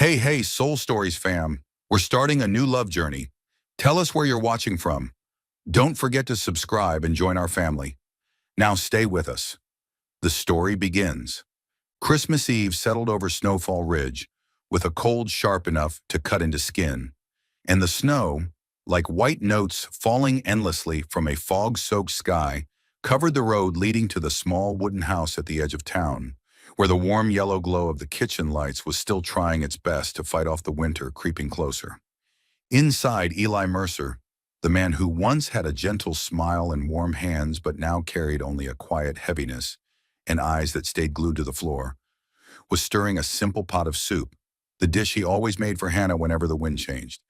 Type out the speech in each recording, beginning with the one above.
Hey, Soul Stories fam. We're starting a new love journey. Tell us where you're watching from. Don't forget to subscribe and join our family. Now stay with us. The story begins. Christmas Eve settled over Snowfall Ridge, with a cold sharp enough to cut into skin, and the snow, like white notes falling endlessly from a fog-soaked sky, covered the road leading to the small wooden house at the edge of town, where the warm yellow glow of the kitchen lights was still trying its best to fight off the winter creeping closer. Inside, Eli Mercer, the man who once had a gentle smile and warm hands but now carried only a quiet heaviness and eyes that stayed glued to the floor, was stirring a simple pot of soup, the dish he always made for Hannah whenever the wind changed,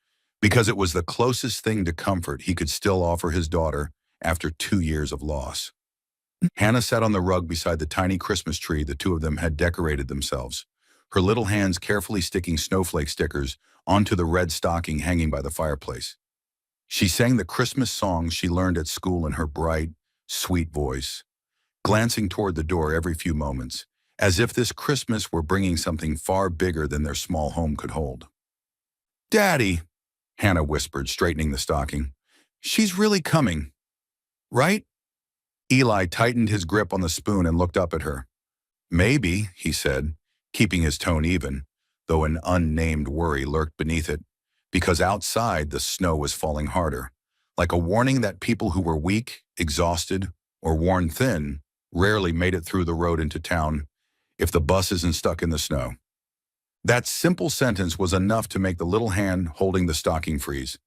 because it was the closest thing to comfort he could still offer his daughter after 2 years of loss. Hannah sat on the rug beside the tiny Christmas tree the two of them had decorated themselves, her little hands carefully sticking snowflake stickers onto the red stocking hanging by the fireplace. She sang the Christmas songs she learned at school in her bright, sweet voice, glancing toward the door every few moments, as if this Christmas were bringing something far bigger than their small home could hold. "Daddy," Hannah whispered, straightening the stocking, "she's really coming, right?" Eli tightened his grip on the spoon and looked up at her. "Maybe," he said, keeping his tone even, though an unnamed worry lurked beneath it, because outside the snow was falling harder, like a warning that people who were weak, exhausted, or worn thin rarely made it through the road into town if the bus isn't stuck in the snow. That simple sentence was enough to make the little hand holding the stocking freeze.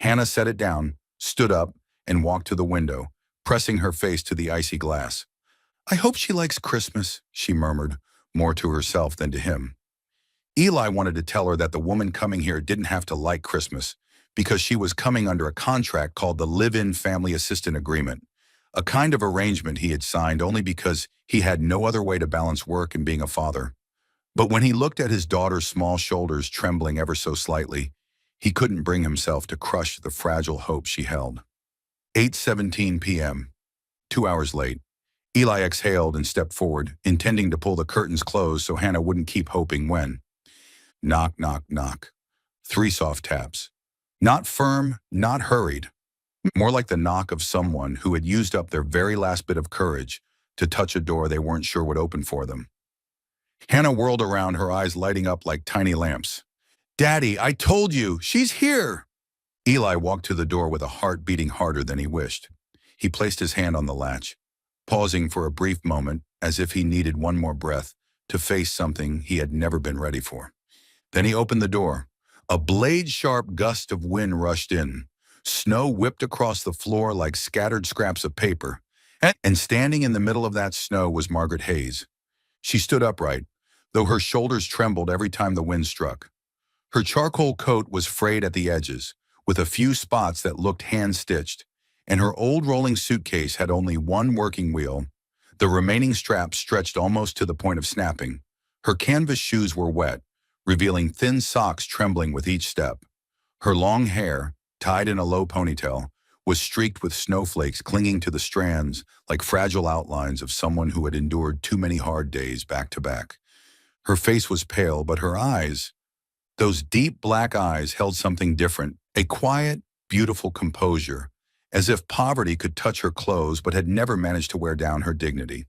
Hannah set it down, stood up, and walked to the window, pressing her face to the icy glass. "I hope she likes Christmas," she murmured, more to herself than to him. Eli wanted to tell her that the woman coming here didn't have to like Christmas, because she was coming under a contract called the Live-In Family Assistant Agreement, a kind of arrangement he had signed only because he had no other way to balance work and being a father. But when he looked at his daughter's small shoulders trembling ever so slightly, he couldn't bring himself to crush the fragile hope she held. 8:17 p.m. 2 hours late. Eli exhaled and stepped forward, intending to pull the curtains closed so Hannah wouldn't keep hoping when. Knock, knock, knock. 3 soft taps. Not firm, not hurried. More like the knock of someone who had used up their very last bit of courage to touch a door they weren't sure would open for them. Hannah whirled around, her eyes lighting up like tiny lamps. "Daddy, I told you, she's here!" Eli walked to the door with a heart beating harder than he wished. He placed his hand on the latch, pausing for a brief moment as if he needed one more breath to face something he had never been ready for. Then he opened the door. A blade-sharp gust of wind rushed in. Snow whipped across the floor like scattered scraps of paper. And standing in the middle of that snow was Margaret Hayes. She stood upright, though her shoulders trembled every time the wind struck. Her charcoal coat was frayed at the edges, with a few spots that looked hand-stitched, and her old rolling suitcase had only one working wheel. The remaining straps stretched almost to the point of snapping. Her canvas shoes were wet, revealing thin socks trembling with each step. Her long hair, tied in a low ponytail, was streaked with snowflakes clinging to the strands like fragile outlines of someone who had endured too many hard days back to back. Her face was pale, but her eyes, those deep black eyes, held something different, a quiet, beautiful composure, as if poverty could touch her clothes but had never managed to wear down her dignity.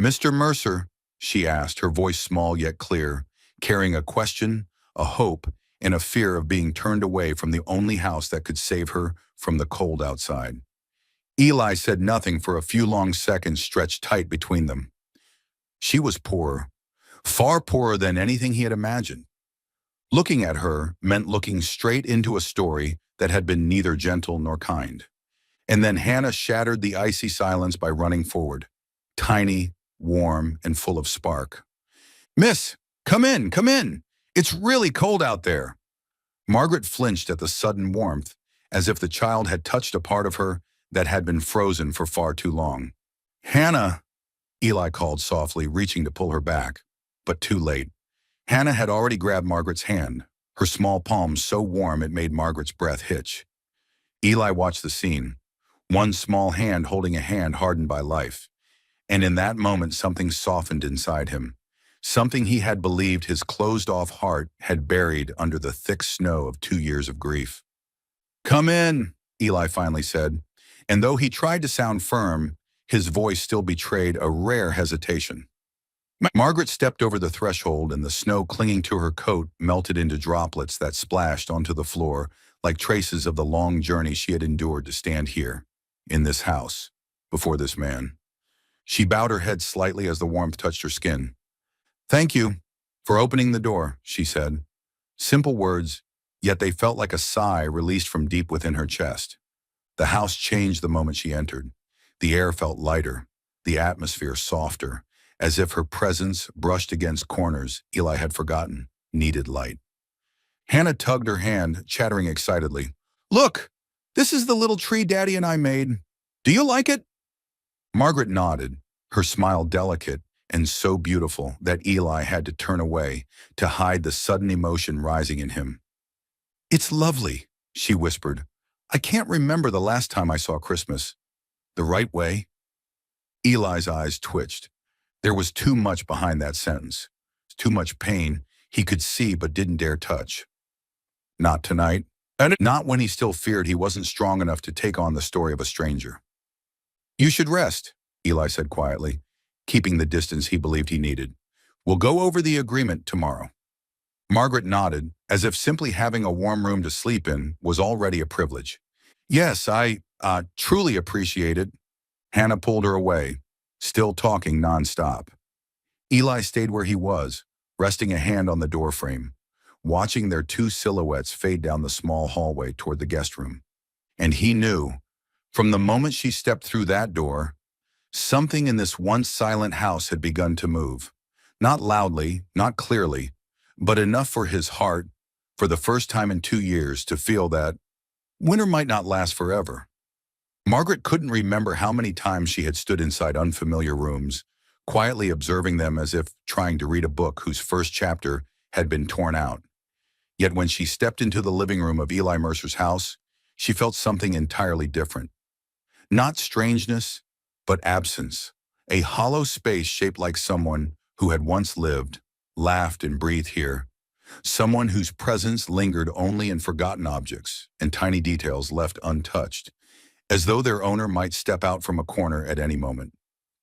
"Mr. Mercer," she asked, her voice small yet clear, carrying a question, a hope, and a fear of being turned away from the only house that could save her from the cold outside. Eli said nothing for a few long seconds stretched tight between them. She was poor, far poorer than anything he had imagined. Looking at her meant looking straight into a story that had been neither gentle nor kind. And then Hannah shattered the icy silence by running forward, tiny, warm, and full of spark. "Miss, come in, come in. It's really cold out there." Margaret flinched at the sudden warmth, as if the child had touched a part of her that had been frozen for far too long. "Hannah," Eli called softly, reaching to pull her back, but too late. Hannah had already grabbed Margaret's hand, her small palms so warm it made Margaret's breath hitch. Eli watched the scene, one small hand holding a hand hardened by life, and in that moment something softened inside him. something he had believed his closed-off heart had buried under the thick snow of 2 years of grief. "Come in," Eli finally said, and though he tried to sound firm, his voice still betrayed a rare hesitation. Margaret stepped over the threshold, and the snow clinging to her coat melted into droplets that splashed onto the floor like traces of the long journey she had endured to stand here, in this house, before this man. She bowed her head slightly as the warmth touched her skin. "Thank you for opening the door," she said. Simple words, yet they felt like a sigh released from deep within her chest. The house changed the moment she entered. The air felt lighter, the atmosphere softer, as if her presence, brushed against corners Eli had forgotten, needed light. Hannah tugged her hand, chattering excitedly. "Look, this is the little tree Daddy and I made. Do you like it?" Margaret nodded, her smile delicate and so beautiful that Eli had to turn away to hide the sudden emotion rising in him. "It's lovely," she whispered. "I can't remember the last time I saw Christmas. The right way?" Eli's eyes twitched. There was too much behind that sentence. Too much pain he could see but didn't dare touch. Not tonight. And not when he still feared he wasn't strong enough to take on the story of a stranger. "You should rest," Eli said quietly, keeping the distance he believed he needed. "We'll go over the agreement tomorrow." Margaret nodded, as if simply having a warm room to sleep in was already a privilege. "Yes, I truly appreciate it." Hannah pulled her away, still talking nonstop. Eli stayed where he was, resting a hand on the doorframe, watching their two silhouettes fade down the small hallway toward the guest room. And he knew, from the moment she stepped through that door, something in this once silent house had begun to move. Not loudly, not clearly, but enough for his heart, for the first time in 2 years, to feel that winter might not last forever. Margaret couldn't remember how many times she had stood inside unfamiliar rooms, quietly observing them as if trying to read a book whose first chapter had been torn out. Yet when she stepped into the living room of Eli Mercer's house, she felt something entirely different. Not strangeness, but absence. A hollow space shaped like someone who had once lived, laughed, and breathed here. Someone whose presence lingered only in forgotten objects and tiny details left untouched, as though their owner might step out from a corner at any moment.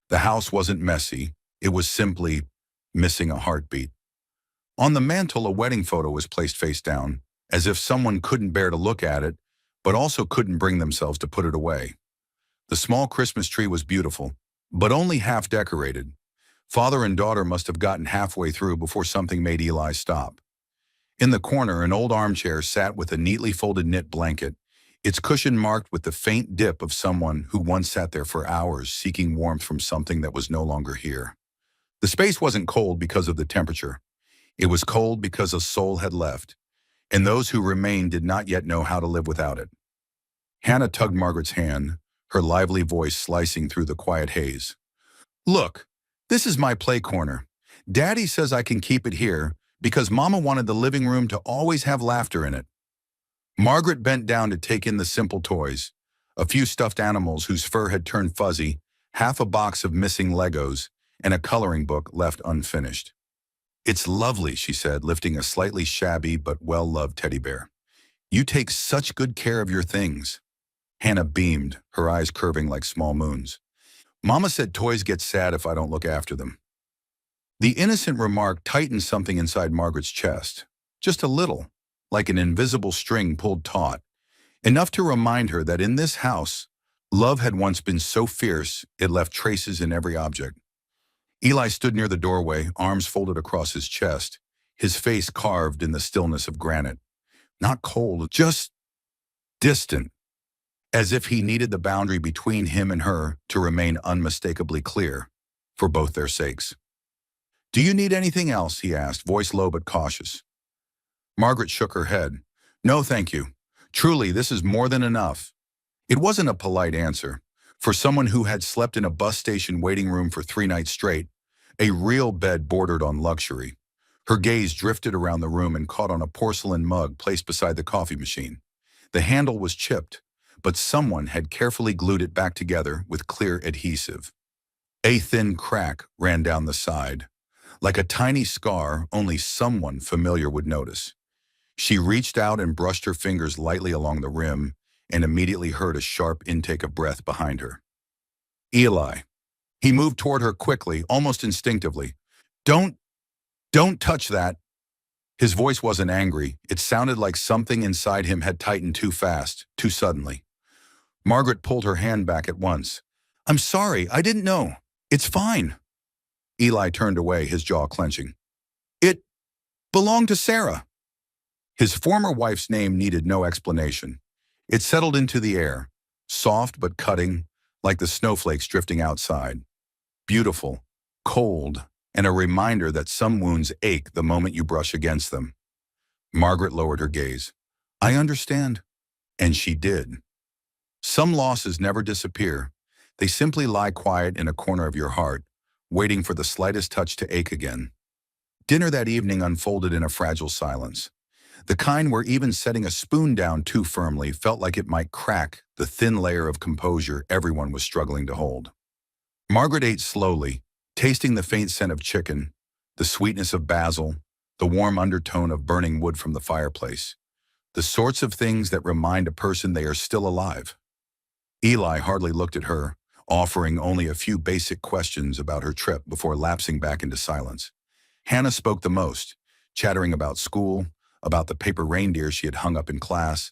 The house wasn't messy, it was simply missing a heartbeat. On the mantel, a wedding photo was placed face down, as if someone couldn't bear to look at it, but also couldn't bring themselves to put it away. The small Christmas tree was beautiful, but only half decorated. Father and daughter must have gotten halfway through before something made Eli stop. In the corner, an old armchair sat with a neatly folded knit blanket, its cushion marked with the faint dip of someone who once sat there for hours seeking warmth from something that was no longer here. The space wasn't cold because of the temperature. It was cold because a soul had left, and those who remained did not yet know how to live without it. Hannah tugged Margaret's hand, her lively voice slicing through the quiet haze. "Look, this is my play corner. Daddy says I can keep it here because Mama wanted the living room to always have laughter in it." Margaret bent down to take in the simple toys, a few stuffed animals whose fur had turned fuzzy, half a box of missing Legos, and a coloring book left unfinished. "It's lovely," she said, lifting a slightly shabby but well-loved teddy bear. "You take such good care of your things." Hannah beamed, her eyes curving like small moons. "Mama said toys get sad if I don't look after them." The innocent remark tightened something inside Margaret's chest, just a little, like an invisible string pulled taut, enough to remind her that in this house, love had once been so fierce it left traces in every object. Eli stood near the doorway, arms folded across his chest, his face carved in the stillness of granite. Not cold, just distant, as if he needed the boundary between him and her to remain unmistakably clear, for both their sakes. "Do you need anything else?" he asked, voice low but cautious. Margaret shook her head. "No, thank you. Truly, this is more than enough." It wasn't a polite answer. For someone who had slept in a bus station waiting room for 3 nights straight, a real bed bordered on luxury. Her gaze drifted around the room and caught on a porcelain mug placed beside the coffee machine. The handle was chipped, but someone had carefully glued it back together with clear adhesive. A thin crack ran down the side. like a tiny scar only someone familiar would notice. She reached out and brushed her fingers lightly along the rim and immediately heard a sharp intake of breath behind her. Eli. He moved toward her quickly, almost instinctively. Don't, don't touch that. His voice wasn't angry. It sounded like something inside him had tightened too fast, too suddenly. Margaret pulled her hand back at once. I'm sorry, I didn't know. It's fine. Eli turned away, his jaw clenching. It belonged to Sarah. His former wife's name needed no explanation. It settled into the air, soft but cutting, like the snowflakes drifting outside. Beautiful, cold, and a reminder that some wounds ache the moment you brush against them. Margaret lowered her gaze. I understand. And she did. Some losses never disappear. They simply lie quiet in a corner of your heart, waiting for the slightest touch to ache again. Dinner that evening unfolded in a fragile silence. The kind where even setting a spoon down too firmly felt like it might crack the thin layer of composure everyone was struggling to hold. Margaret ate slowly, tasting the faint scent of chicken, the sweetness of basil, the warm undertone of burning wood from the fireplace, the sorts of things that remind a person they are still alive. Eli hardly looked at her, offering only a few basic questions about her trip before lapsing back into silence. Hannah spoke the most, chattering about school, about the paper reindeer she had hung up in class,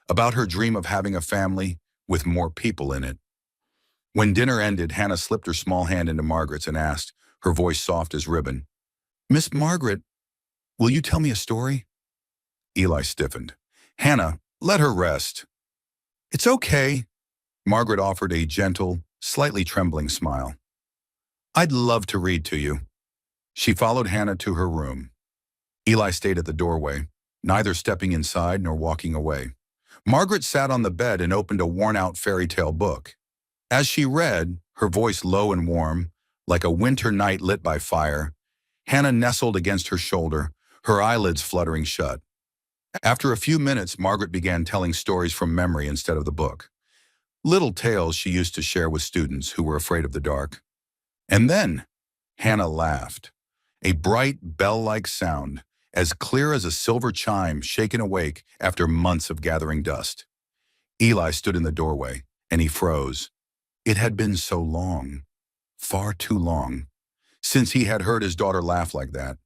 about her dream of having a family with more people in it. When dinner ended, Hannah slipped her small hand into Margaret's and asked, her voice soft as ribbon, Miss Margaret, will you tell me a story? Eli stiffened. Hannah, let her rest. It's okay. Margaret offered a gentle, slightly trembling smile. I'd love to read to you. She followed Hannah to her room. Eli stayed at the doorway, neither stepping inside nor walking away. Margaret sat on the bed and opened a worn-out fairy tale book. As she read, her voice low and warm, like a winter night lit by fire, Hannah nestled against her shoulder, her eyelids fluttering shut. After a few minutes, Margaret began telling stories from memory instead of the book. Little tales she used to share with students who were afraid of the dark. And then, Hannah laughed. A bright, bell-like sound, as clear as a silver chime shaken awake after months of gathering dust. Eli stood in the doorway, and he froze. It had been so long, far too long, since he had heard his daughter laugh like that.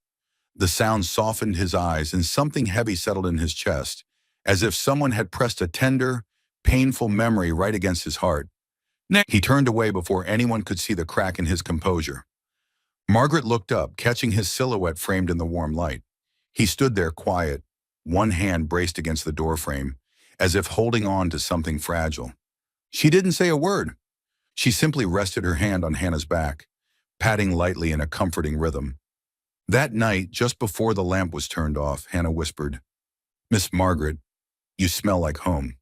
The sound softened his eyes and something heavy settled in his chest, as if someone had pressed a tender, painful memory right against his heart. He turned away before anyone could see the crack in his composure. Margaret looked up, catching his silhouette framed in the warm light. He stood there quiet, one hand braced against the doorframe, as if holding on to something fragile. She didn't say a word. She simply rested her hand on Hannah's back, patting lightly in a comforting rhythm. That night, just before the lamp was turned off, Hannah whispered, Miss Margaret, you smell like home.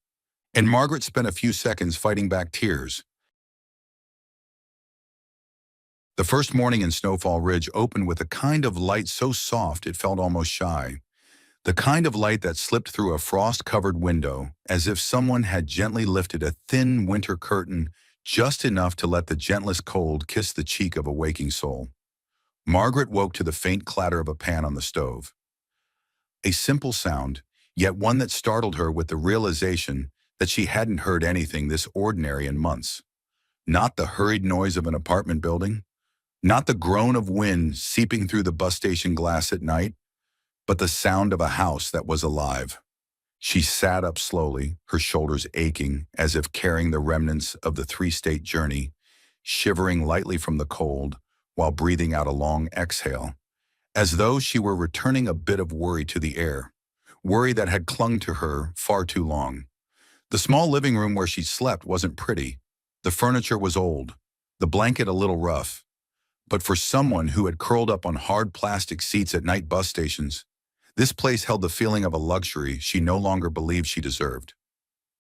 And Margaret spent a few seconds fighting back tears. The first morning in Snowfall Ridge opened with a kind of light so soft it felt almost shy. The kind of light that slipped through a frost-covered window, as if someone had gently lifted a thin winter curtain just enough to let the gentlest cold kiss the cheek of a waking soul. Margaret woke to the faint clatter of a pan on the stove. A simple sound, yet one that startled her with the realization that she hadn't heard anything this ordinary in months. Not the hurried noise of an apartment building, not the groan of wind seeping through the bus station glass at night, but the sound of a house that was alive. She sat up slowly, her shoulders aching as if carrying the remnants of the three-state journey, shivering lightly from the cold while breathing out a long exhale, as though she were returning a bit of worry to the air, worry that had clung to her far too long. The small living room where she slept wasn't pretty. The furniture was old, the blanket a little rough. But for someone who had curled up on hard plastic seats at night bus stations, this place held the feeling of a luxury she no longer believed she deserved.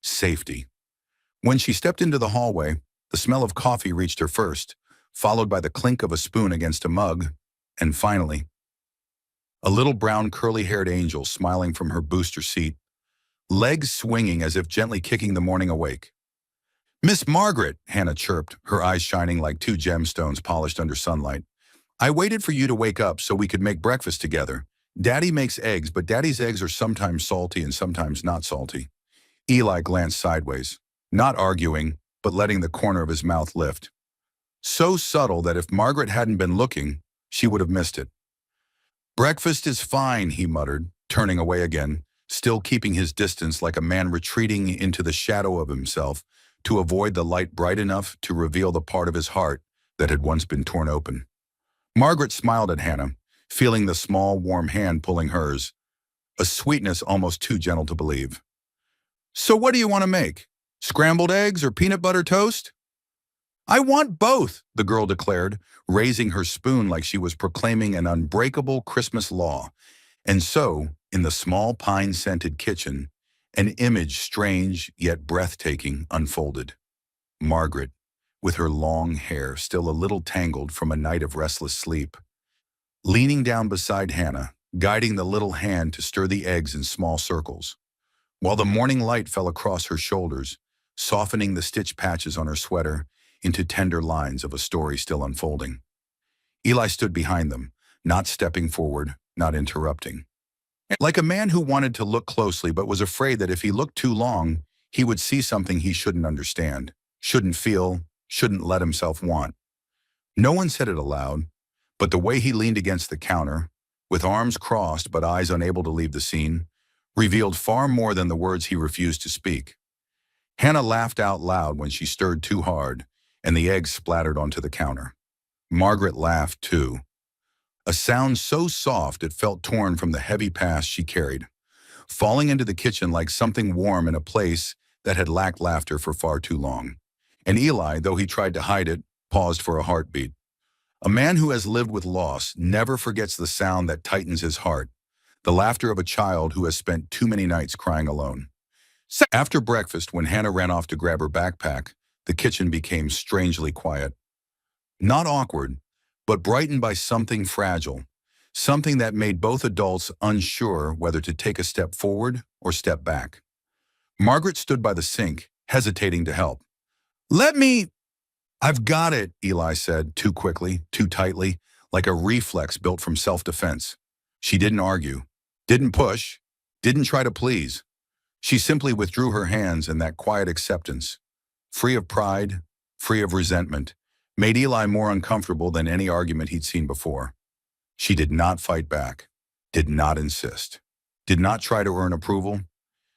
Safety. When she stepped into the hallway, the smell of coffee reached her first, followed by the clink of a spoon against a mug, and finally, a little brown curly-haired angel smiling from her booster seat, legs swinging as if gently kicking the morning awake. Miss Margaret, Hannah chirped, her eyes shining like two gemstones polished under sunlight. I waited for you to wake up so we could make breakfast together. Daddy makes eggs, but Daddy's eggs are sometimes salty and sometimes not salty. Eli glanced sideways, not arguing, but letting the corner of his mouth lift. So subtle that if Margaret hadn't been looking, she would have missed it. Breakfast is fine, he muttered, turning away again, still keeping his distance like a man retreating into the shadow of himself to avoid the light bright enough to reveal the part of his heart that had once been torn open. Margaret smiled at Hannah, feeling the small, warm hand pulling hers, a sweetness almost too gentle to believe. So what do you want to make? Scrambled eggs or peanut butter toast? I want both, the girl declared, raising her spoon like she was proclaiming an unbreakable Christmas law. And so, in the small pine-scented kitchen, an image strange yet breathtaking unfolded. Margaret, with her long hair still a little tangled from a night of restless sleep, leaning down beside Hannah, guiding the little hand to stir the eggs in small circles, while the morning light fell across her shoulders, softening the stitch patches on her sweater into tender lines of a story still unfolding. Eli stood behind them, not stepping forward, not interrupting. Like a man who wanted to look closely but was afraid that if he looked too long, he would see something he shouldn't understand, shouldn't feel, shouldn't let himself want. No one said it aloud, but the way he leaned against the counter, with arms crossed but eyes unable to leave the scene, revealed far more than the words he refused to speak. Hannah laughed out loud when she stirred too hard, and the eggs splattered onto the counter. Margaret laughed too, a sound so soft it felt torn from the heavy past she carried, falling into the kitchen like something warm in a place that had lacked laughter for far too long. And Eli, though he tried to hide it, paused for a heartbeat. A man who has lived with loss never forgets the sound that tightens his heart, the laughter of a child who has spent too many nights crying alone. After breakfast, when Hannah ran off to grab her backpack, the kitchen became strangely quiet. Not awkward, but brightened by something fragile, something that made both adults unsure whether to take a step forward or step back. Margaret stood by the sink, hesitating to help. Let me... I've got it, Eli said, too quickly, too tightly, like a reflex built from self-defense. She didn't argue, didn't push, didn't try to please. She simply withdrew her hands, and that quiet acceptance, free of pride, free of resentment, made Eli more uncomfortable than any argument he'd seen before. She did not fight back, did not insist, did not try to earn approval.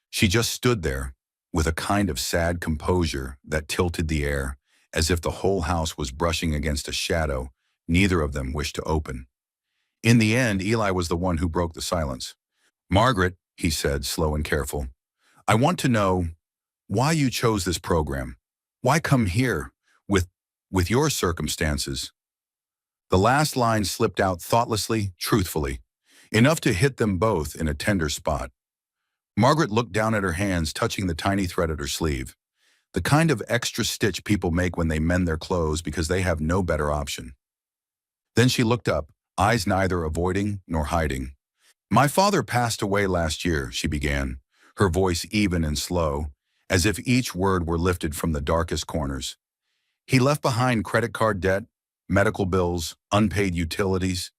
She just stood there, with a kind of sad composure that tilted the air, as if the whole house was brushing against a shadow neither of them wished to open. In the end, Eli was the one who broke the silence. Margaret, he said, slow and careful, I want to know why you chose this program. Why come here with your circumstances? The last line slipped out thoughtlessly, truthfully, enough to hit them both in a tender spot. Margaret looked down at her hands, touching the tiny thread at her sleeve, the kind of extra stitch people make when they mend their clothes because they have no better option. Then she looked up, eyes neither avoiding nor hiding. My father passed away last year, she began, her voice even and slow, as if each word were lifted from the darkest corners. He left behind credit card debt, medical bills, unpaid utilities,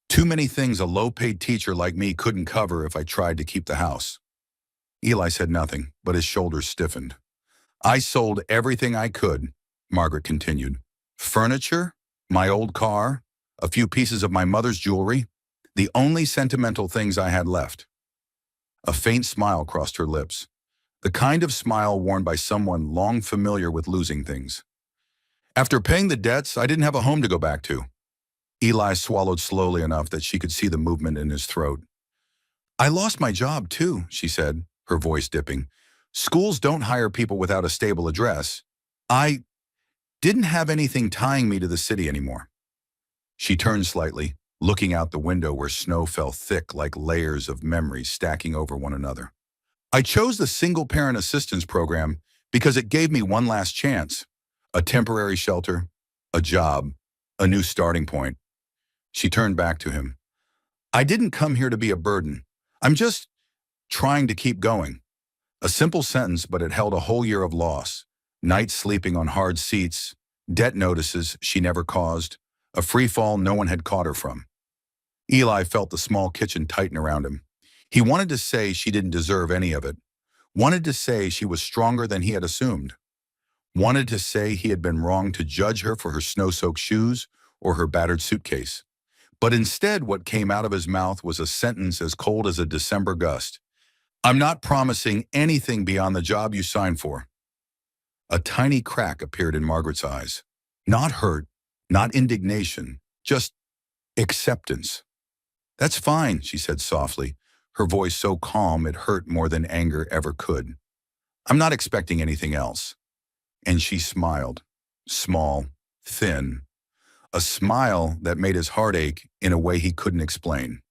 too many things a low-paid teacher like me couldn't cover if I tried to keep the house. Eli said nothing, but his shoulders stiffened. I sold everything I could, Margaret continued. Furniture, my old car, a few pieces of my mother's jewelry, the only sentimental things I had left. A faint smile crossed her lips, the kind of smile worn by someone long familiar with losing things. After paying the debts, I didn't have a home to go back to. Eli swallowed slowly enough that she could see the movement in his throat. I lost my job too, she said, her voice dipping. Schools don't hire people without a stable address. I didn't have anything tying me to the city anymore. She turned slightly, looking out the window where snow fell thick like layers of memories stacking over one another. I chose the single-parent assistance program because it gave me one last chance. A temporary shelter, a job, a new starting point. She turned back to him. I didn't come here to be a burden. I'm just trying to keep going. A simple sentence, but it held a whole year of loss. Nights sleeping on hard seats, debt notices she never caused, a free fall no one had caught her from. Eli felt the small kitchen tighten around him. He wanted to say she didn't deserve any of it, wanted to say she was stronger than he had assumed, wanted to say he had been wrong to judge her for her snow-soaked shoes or her battered suitcase. But instead, what came out of his mouth was a sentence as cold as a December gust. I'm not promising anything beyond the job you signed for. A tiny crack appeared in Margaret's eyes. Not hurt, not indignation, just acceptance. That's fine, she said softly, her voice so calm it hurt more than anger ever could. I'm not expecting anything else. And she smiled, small, thin, a smile that made his heart ache in a way he couldn't explain.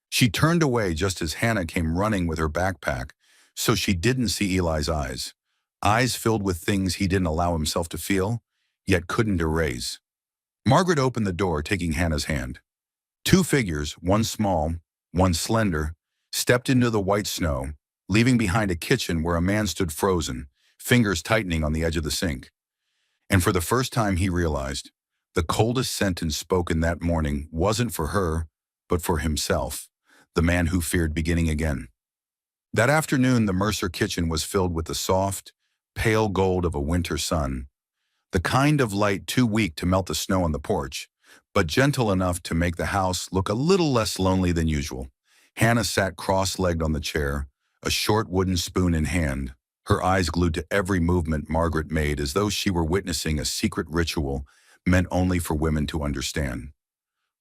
She turned away just as Hannah came running with her backpack, so she didn't see Eli's eyes filled with things he didn't allow himself to feel, yet couldn't erase. Margaret opened the door, taking Hannah's hand. Two figures, one small, one slender, stepped into the white snow, leaving behind a kitchen where a man stood frozen, fingers tightening on the edge of the sink. And for the first time he realized, the coldest sentence spoken that morning wasn't for her, but for himself, the man who feared beginning again. That afternoon, the Mercer kitchen was filled with the soft, pale gold of a winter sun, the kind of light too weak to melt the snow on the porch, but gentle enough to make the house look a little less lonely than usual. Hannah sat cross-legged on the chair, a short wooden spoon in hand, her eyes glued to every movement Margaret made as though she were witnessing a secret ritual meant only for women to understand.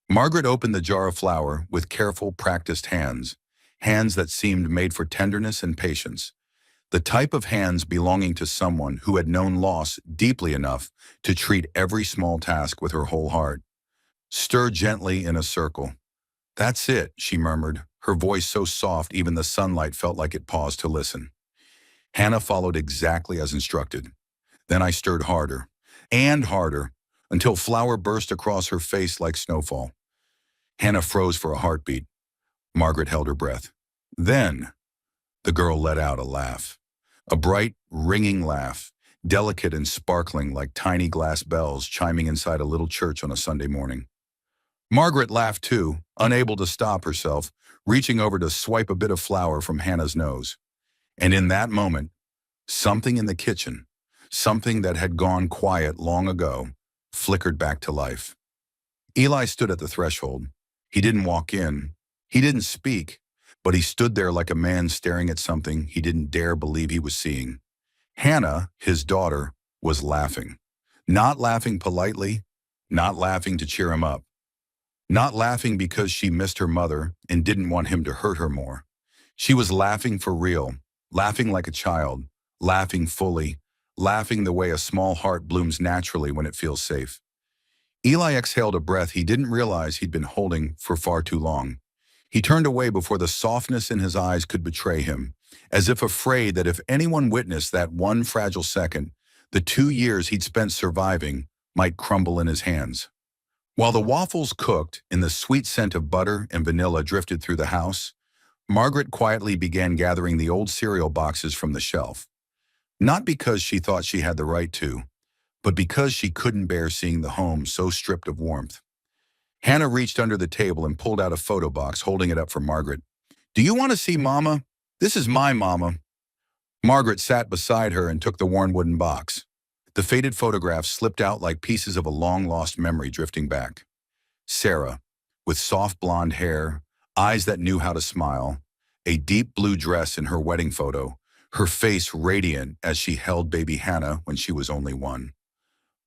Margaret opened the jar of flour with careful, practiced hands, hands that seemed made for tenderness and patience, the type of hands belonging to someone who had known loss deeply enough to treat every small task with her whole heart. Stir gently in a circle. That's it, she murmured, her voice so soft even the sunlight felt like it paused to listen. Hannah followed exactly as instructed. Then I stirred harder, and harder, until flour burst across her face like snowfall. Hannah froze for a heartbeat. Margaret held her breath. Then, the girl let out a laugh. A bright, ringing laugh, delicate and sparkling like tiny glass bells chiming inside a little church on a Sunday morning. Margaret laughed too, unable to stop herself, reaching over to swipe a bit of flour from Hannah's nose. And in that moment, something in the kitchen, something that had gone quiet long ago, flickered back to life. Eli stood at the threshold. He didn't walk in. He didn't speak, but he stood there like a man staring at something he didn't dare believe he was seeing. Hannah, his daughter, was laughing. Not laughing politely, not laughing to cheer him up. Not laughing because she missed her mother and didn't want him to hurt her more. She was laughing for real, laughing like a child, laughing fully, laughing the way a small heart blooms naturally when it feels safe. Eli exhaled a breath he didn't realize he'd been holding for far too long. He turned away before the softness in his eyes could betray him, as if afraid that if anyone witnessed that one fragile second, the 2 years he'd spent surviving might crumble in his hands. While the waffles cooked and the sweet scent of butter and vanilla drifted through the house, Margaret quietly began gathering the old cereal boxes from the shelf. Not because she thought she had the right to, but because she couldn't bear seeing the home so stripped of warmth. Hannah reached under the table and pulled out a photo box, holding it up for Margaret. Do you want to see Mama? This is my Mama. Margaret sat beside her and took the worn wooden box. The faded photographs slipped out like pieces of a long-lost memory drifting back. Sarah, with soft blonde hair, eyes that knew how to smile, a deep blue dress in her wedding photo, her face radiant as she held baby Hannah when she was only 1.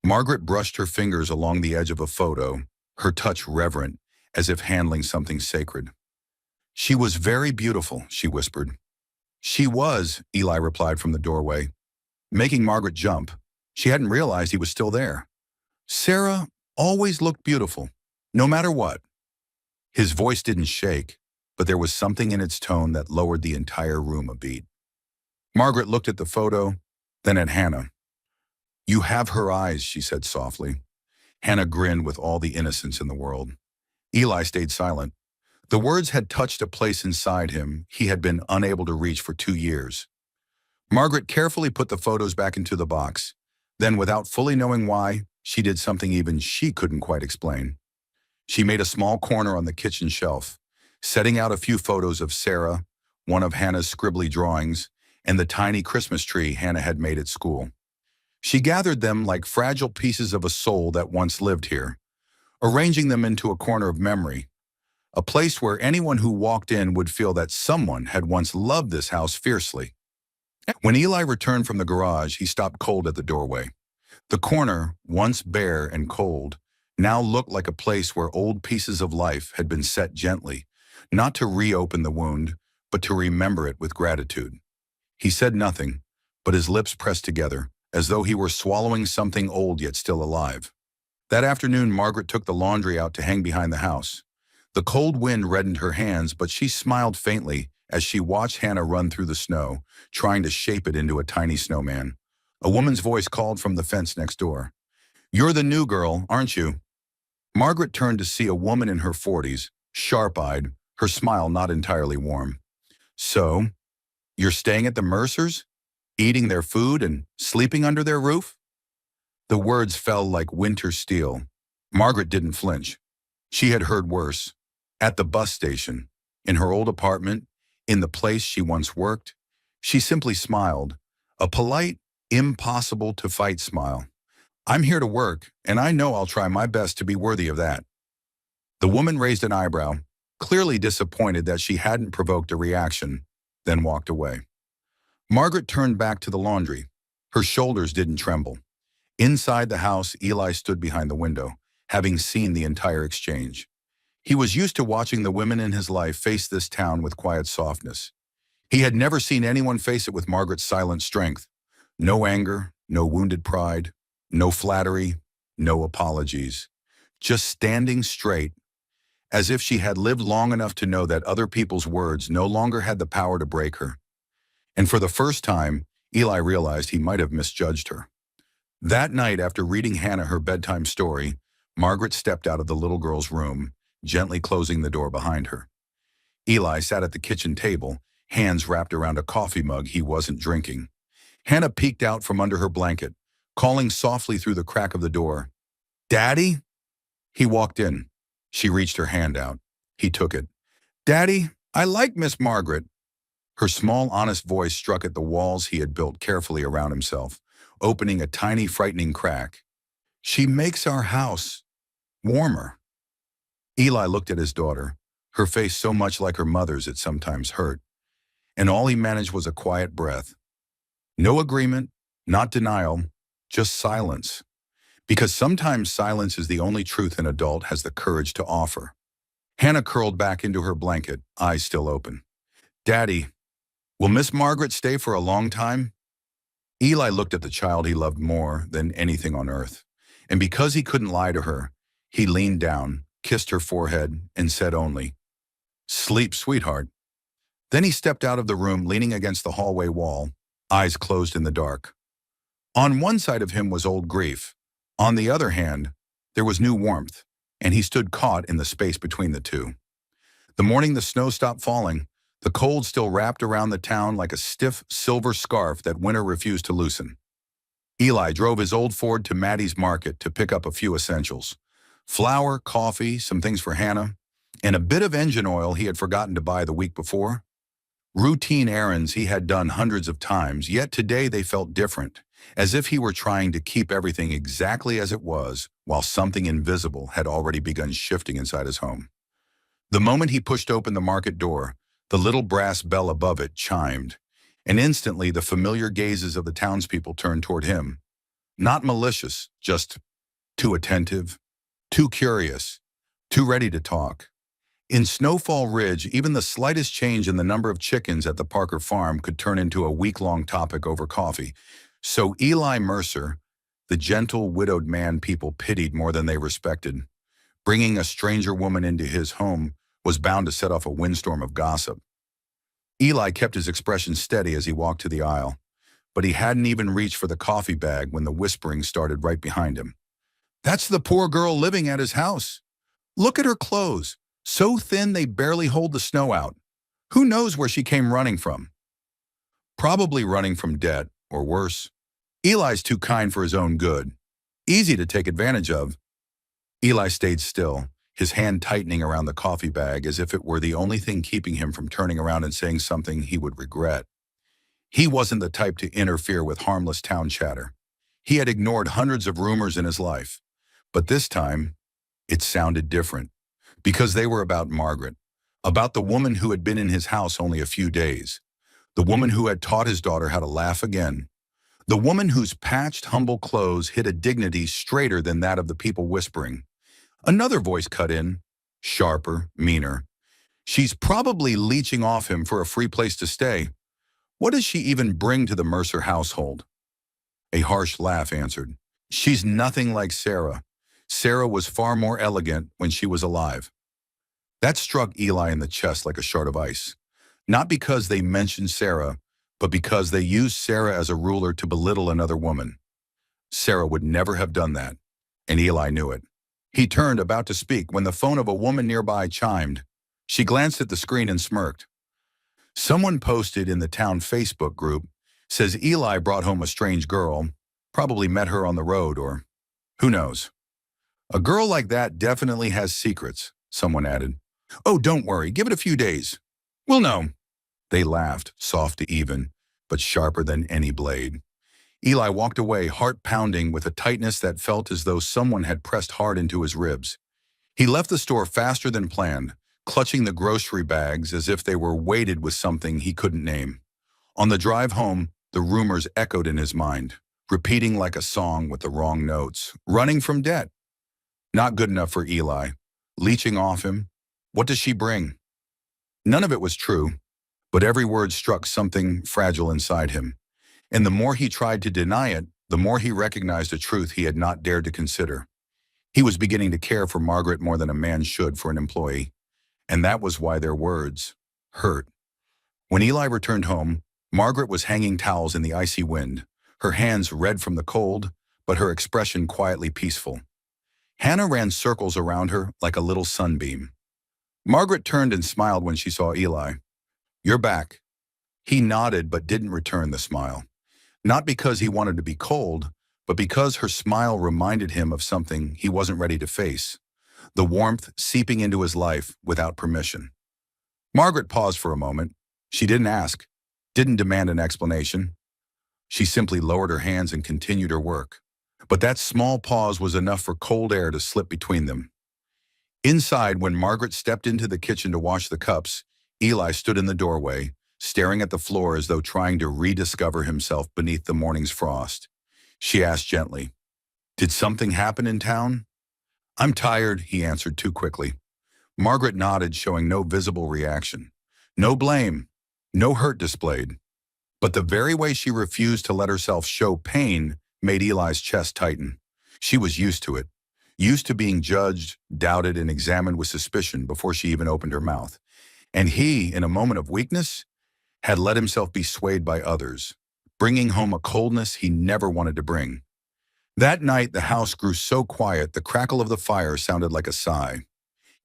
Margaret brushed her fingers along the edge of a photo, her touch reverent, as if handling something sacred. She was very beautiful, she whispered. She was, Eli replied from the doorway, making Margaret jump. She hadn't realized he was still there. Sarah always looked beautiful, no matter what. His voice didn't shake, but there was something in its tone that lowered the entire room a beat. Margaret looked at the photo, then at Hannah. You have her eyes, she said softly. Hannah grinned with all the innocence in the world. Eli stayed silent. The words had touched a place inside him he had been unable to reach for 2 years. Margaret carefully put the photos back into the box. Then, without fully knowing why, she did something even she couldn't quite explain. She made a small corner on the kitchen shelf, setting out a few photos of Sarah, one of Hannah's scribbly drawings, and the tiny Christmas tree Hannah had made at school. She gathered them like fragile pieces of a soul that once lived here, arranging them into a corner of memory, a place where anyone who walked in would feel that someone had once loved this house fiercely. When Eli returned from the garage, he stopped cold at the doorway. The corner, once bare and cold, now looked like a place where old pieces of life had been set gently, not to reopen the wound, but to remember it with gratitude. He said nothing, but his lips pressed together, as though he were swallowing something old yet still alive. That afternoon, Margaret took the laundry out to hang behind the house. The cold wind reddened her hands, but she smiled faintly as she watched Hannah run through the snow, trying to shape it into a tiny snowman. A woman's voice called from the fence next door. "You're the new girl, aren't you?" Margaret turned to see a woman in her 40s, sharp-eyed, her smile not entirely warm. "So, you're staying at the Mercers? Eating their food and sleeping under their roof?" The words fell like winter steel. Margaret didn't flinch. She had heard worse. At the bus station, in her old apartment, in the place she once worked, she simply smiled, a polite, impossible-to-fight smile. "I'm here to work, and I know I'll try my best to be worthy of that." The woman raised an eyebrow, clearly disappointed that she hadn't provoked a reaction, then walked away. Margaret turned back to the laundry. Her shoulders didn't tremble. Inside the house, Eli stood behind the window, having seen the entire exchange. He was used to watching the women in his life face this town with quiet softness. He had never seen anyone face it with Margaret's silent strength. No anger, no wounded pride, no flattery, no apologies. Just standing straight, as if she had lived long enough to know that other people's words no longer had the power to break her. And for the first time, Eli realized he might have misjudged her. That night, after reading Hannah her bedtime story, Margaret stepped out of the little girl's room, gently closing the door behind her. Eli sat at the kitchen table, hands wrapped around a coffee mug he wasn't drinking. Hannah peeked out from under her blanket, calling softly through the crack of the door. "Daddy?" He walked in. She reached her hand out. He took it. "Daddy, I like Miss Margaret." Her small, honest voice struck at the walls he had built carefully around himself, opening a tiny, frightening crack. "She makes our house warmer." Eli looked at his daughter, her face so much like her mother's it sometimes hurt, and all he managed was a quiet breath. No agreement, not denial, just silence. Because sometimes silence is the only truth an adult has the courage to offer. Hannah curled back into her blanket, eyes still open. "Daddy, will Miss Margaret stay for a long time?" Eli looked at the child he loved more than anything on earth, and because he couldn't lie to her, he leaned down, kissed her forehead, and said only, "Sleep, sweetheart." Then he stepped out of the room, leaning against the hallway wall, eyes closed in the dark. On one side of him was old grief. On the other hand, there was new warmth, and he stood caught in the space between the two. The morning the snow stopped falling, the cold still wrapped around the town like a stiff silver scarf that winter refused to loosen. Eli drove his old Ford to Maddie's Market to pick up a few essentials. Flour, coffee, some things for Hannah, and a bit of engine oil he had forgotten to buy the week before. Routine errands he had done hundreds of times, yet today they felt different, as if he were trying to keep everything exactly as it was, while something invisible had already begun shifting inside his home. The moment he pushed open the market door, the little brass bell above it chimed, and instantly the familiar gazes of the townspeople turned toward him. Not malicious, just too attentive, too curious, too ready to talk. In Snowfall Ridge, even the slightest change in the number of chickens at the Parker farm could turn into a week-long topic over coffee. So Eli Mercer, the gentle, widowed man people pitied more than they respected, bringing a stranger woman into his home was bound to set off a windstorm of gossip. Eli kept his expression steady as he walked to the aisle, but he hadn't even reached for the coffee bag when the whispering started right behind him. "That's the poor girl living at his house. Look at her clothes, so thin they barely hold the snow out. Who knows where she came running from?" Probably running from debt, or worse. Eli's too kind for his own good. Easy to take advantage of. Eli stayed still, his hand tightening around the coffee bag as if it were the only thing keeping him from turning around and saying something he would regret. He wasn't the type to interfere with harmless town chatter. He had ignored hundreds of rumors in his life. But this time, it sounded different. Because they were about Margaret. About the woman who had been in his house only a few days. The woman who had taught his daughter how to laugh again. The woman whose patched, humble clothes hid a dignity straighter than that of the people whispering. Another voice cut in, sharper, meaner. She's probably leeching off him for a free place to stay. What does she even bring to the Mercer household? A harsh laugh answered. She's nothing like Sarah. Sarah was far more elegant when she was alive. That struck Eli in the chest like a shard of ice. Not because they mentioned Sarah, but because they used Sarah as a ruler to belittle another woman. Sarah would never have done that, and Eli knew it. He turned about to speak when the phone of a woman nearby chimed. She glanced at the screen and smirked. Someone posted in the town Facebook group, says Eli brought home a strange girl, probably met her on the road or who knows. A girl like that definitely has secrets, someone added. Oh, don't worry, give it a few days. We'll know. They laughed, soft to even, but sharper than any blade. Eli walked away, heart pounding with a tightness that felt as though someone had pressed hard into his ribs. He left the store faster than planned, clutching the grocery bags as if they were weighted with something he couldn't name. On the drive home, the rumors echoed in his mind, repeating like a song with the wrong notes. Running from debt. Not good enough for Eli. Leeching off him. What does she bring? None of it was true, but every word struck something fragile inside him. And the more he tried to deny it, the more he recognized a truth he had not dared to consider. He was beginning to care for Margaret more than a man should for an employee. And that was why their words hurt. When Eli returned home, Margaret was hanging towels in the icy wind, her hands red from the cold, but her expression quietly peaceful. Hannah ran circles around her like a little sunbeam. Margaret turned and smiled when she saw Eli. You're back. He nodded but didn't return the smile. Not because he wanted to be cold, but because her smile reminded him of something he wasn't ready to face. The warmth seeping into his life without permission. Margaret paused for a moment. She didn't ask, didn't demand an explanation. She simply lowered her hands and continued her work. But that small pause was enough for cold air to slip between them. Inside, when Margaret stepped into the kitchen to wash the cups, Eli stood in the doorway, staring at the floor as though trying to rediscover himself beneath the morning's frost. She asked gently, "Did something happen in town?" "I'm tired," he answered too quickly. Margaret nodded, showing no visible reaction. No blame, no hurt displayed. But the very way she refused to let herself show pain made Eli's chest tighten. She was used to it, used to being judged, doubted, and examined with suspicion before she even opened her mouth. And he, in a moment of weakness, had let himself be swayed by others, bringing home a coldness he never wanted to bring. That night, the house grew so quiet the crackle of the fire sounded like a sigh.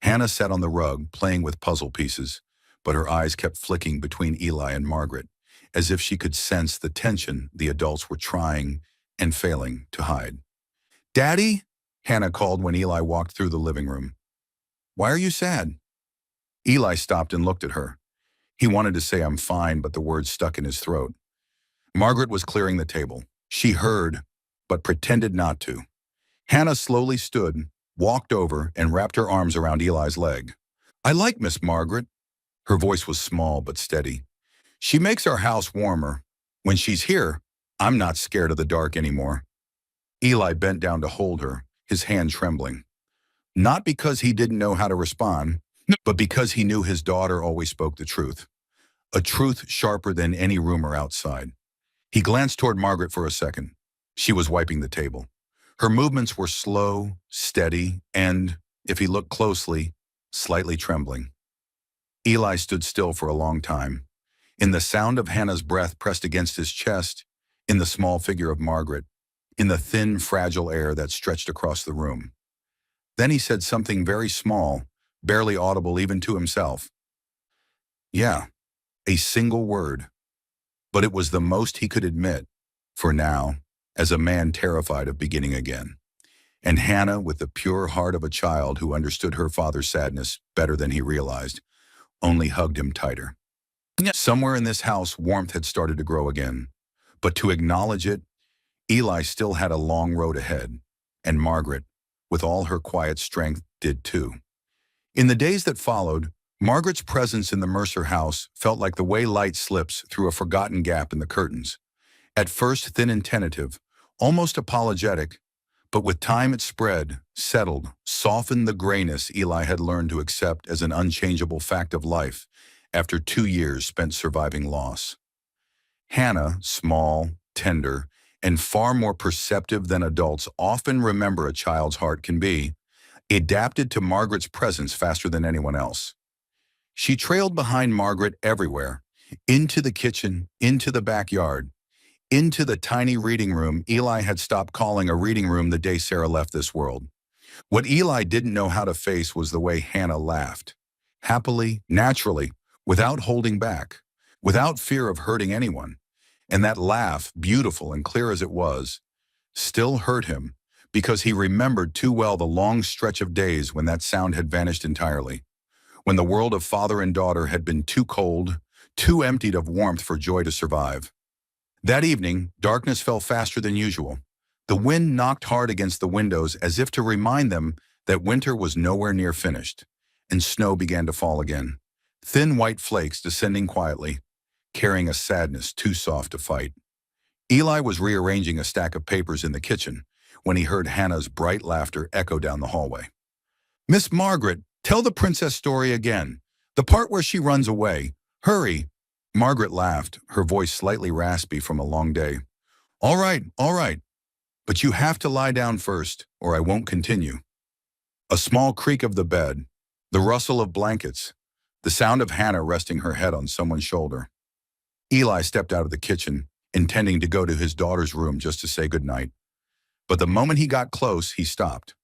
Hannah sat on the rug, playing with puzzle pieces, but her eyes kept flicking between Eli and Margaret, as if she could sense the tension the adults were trying and failing to hide. "Daddy?" Hannah called when Eli walked through the living room. "Why are you sad?" Eli stopped and looked at her. He wanted to say "I'm fine," but the words stuck in his throat. Margaret was clearing the table. She heard, but pretended not to. Hannah slowly stood, walked over, and wrapped her arms around Eli's leg. "I like Miss Margaret." Her voice was small but steady. "She makes our house warmer. When she's here, I'm not scared of the dark anymore." Eli bent down to hold her, his hand trembling. Not because he didn't know how to respond, but because he knew his daughter always spoke the truth. A truth sharper than any rumor outside. He glanced toward Margaret for a second. She was wiping the table. Her movements were slow, steady, and, if he looked closely, slightly trembling. Eli stood still for a long time. In the sound of Hannah's breath pressed against his chest, in the small figure of Margaret, in the thin, fragile air that stretched across the room. Then he said something very small, barely audible even to himself. "Yeah," a single word. But it was the most he could admit, for now, as a man terrified of beginning again. And Hannah, with the pure heart of a child who understood her father's sadness better than he realized, only hugged him tighter. Somewhere in this house, warmth had started to grow again. But to acknowledge it, Eli still had a long road ahead. And Margaret, with all her quiet strength, did too. In the days that followed, Margaret's presence in the Mercer house felt like the way light slips through a forgotten gap in the curtains. At first thin and tentative, almost apologetic, but with time it spread, settled, softened the grayness Eli had learned to accept as an unchangeable fact of life after 2 years spent surviving loss. Hannah, small, tender, and far more perceptive than adults often remember a child's heart can be, adapted to Margaret's presence faster than anyone else. She trailed behind Margaret everywhere, into the kitchen, into the backyard, into the tiny reading room Eli had stopped calling a reading room the day Sarah left this world. What Eli didn't know how to face was the way Hannah laughed. Happily, naturally, without holding back, without fear of hurting anyone. And that laugh, beautiful and clear as it was, still hurt him because he remembered too well the long stretch of days when that sound had vanished entirely, when the world of father and daughter had been too cold, too emptied of warmth for joy to survive. That evening, darkness fell faster than usual. The wind knocked hard against the windows as if to remind them that winter was nowhere near finished, and snow began to fall again, thin white flakes descending quietly, carrying a sadness too soft to fight. Eli was rearranging a stack of papers in the kitchen when he heard Hannah's bright laughter echo down the hallway. "Miss Margaret, tell the princess story again. The part where she runs away. Hurry." Margaret laughed, her voice slightly raspy from a long day. All right. But you have to lie down first, or I won't continue." A small creak of the bed, the rustle of blankets, the sound of Hannah resting her head on someone's shoulder. Eli stepped out of the kitchen, intending to go to his daughter's room just to say goodnight. But the moment he got close, he stopped.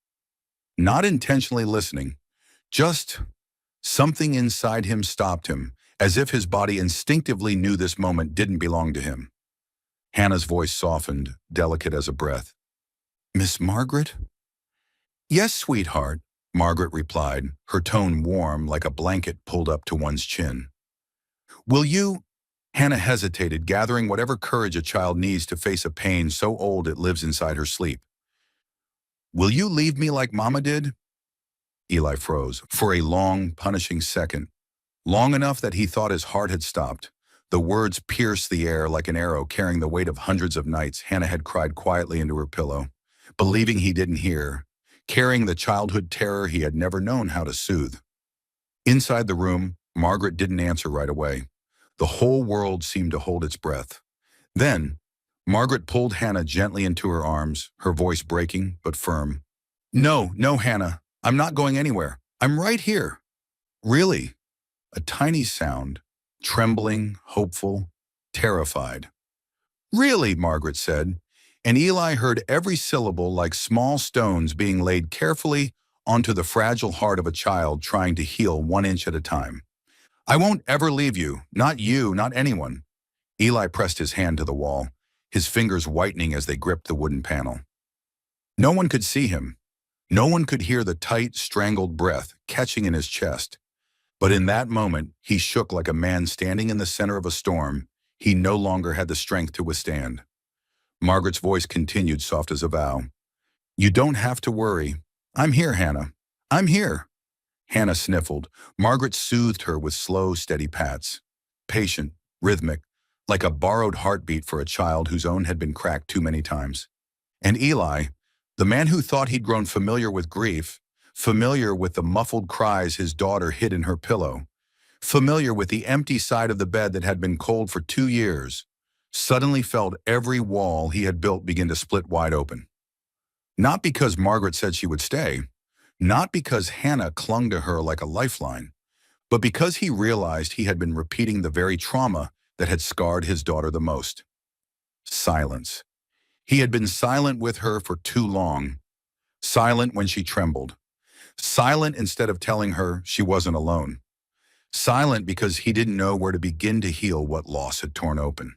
Not intentionally listening, just something inside him stopped him, as if his body instinctively knew this moment didn't belong to him. Hannah's voice softened, delicate as a breath. "Miss Margaret?" "Yes, sweetheart," Margaret replied, her tone warm like a blanket pulled up to one's chin. "Will you—" Hannah hesitated, gathering whatever courage a child needs to face a pain so old it lives inside her sleep. "Will you leave me like Mama did?" Eli froze for a long, punishing second, long enough that he thought his heart had stopped. The words pierced the air like an arrow carrying the weight of hundreds of nights Hannah had cried quietly into her pillow, believing he didn't hear, carrying the childhood terror he had never known how to soothe. Inside the room, Margaret didn't answer right away. The whole world seemed to hold its breath. Then, Margaret pulled Hannah gently into her arms, her voice breaking but firm. No, Hannah, I'm not going anywhere. I'm right here." "Really?" A tiny sound, trembling, hopeful, terrified. "Really," Margaret said, and Eli heard every syllable like small stones being laid carefully onto the fragile heart of a child trying to heal 1 inch at a time. "I won't ever leave you, not anyone." Eli pressed his hand to the wall, his fingers whitening as they gripped the wooden panel. No one could see him. No one could hear the tight, strangled breath catching in his chest. But in that moment, he shook like a man standing in the center of a storm he no longer had the strength to withstand. Margaret's voice continued soft as a vow. "You don't have to worry. I'm here, Hannah. I'm here." Hannah sniffled. Margaret soothed her with slow, steady pats. Patient, rhythmic, like a borrowed heartbeat for a child whose own had been cracked too many times. And Eli, the man who thought he'd grown familiar with grief, familiar with the muffled cries his daughter hid in her pillow, familiar with the empty side of the bed that had been cold for 2 years, suddenly felt every wall he had built begin to split wide open. Not because Margaret said she would stay, not because Hannah clung to her like a lifeline, but because he realized he had been repeating the very trauma that had scarred his daughter the most. Silence. He had been silent with her for too long. Silent when she trembled. Silent instead of telling her she wasn't alone. Silent because he didn't know where to begin to heal what loss had torn open.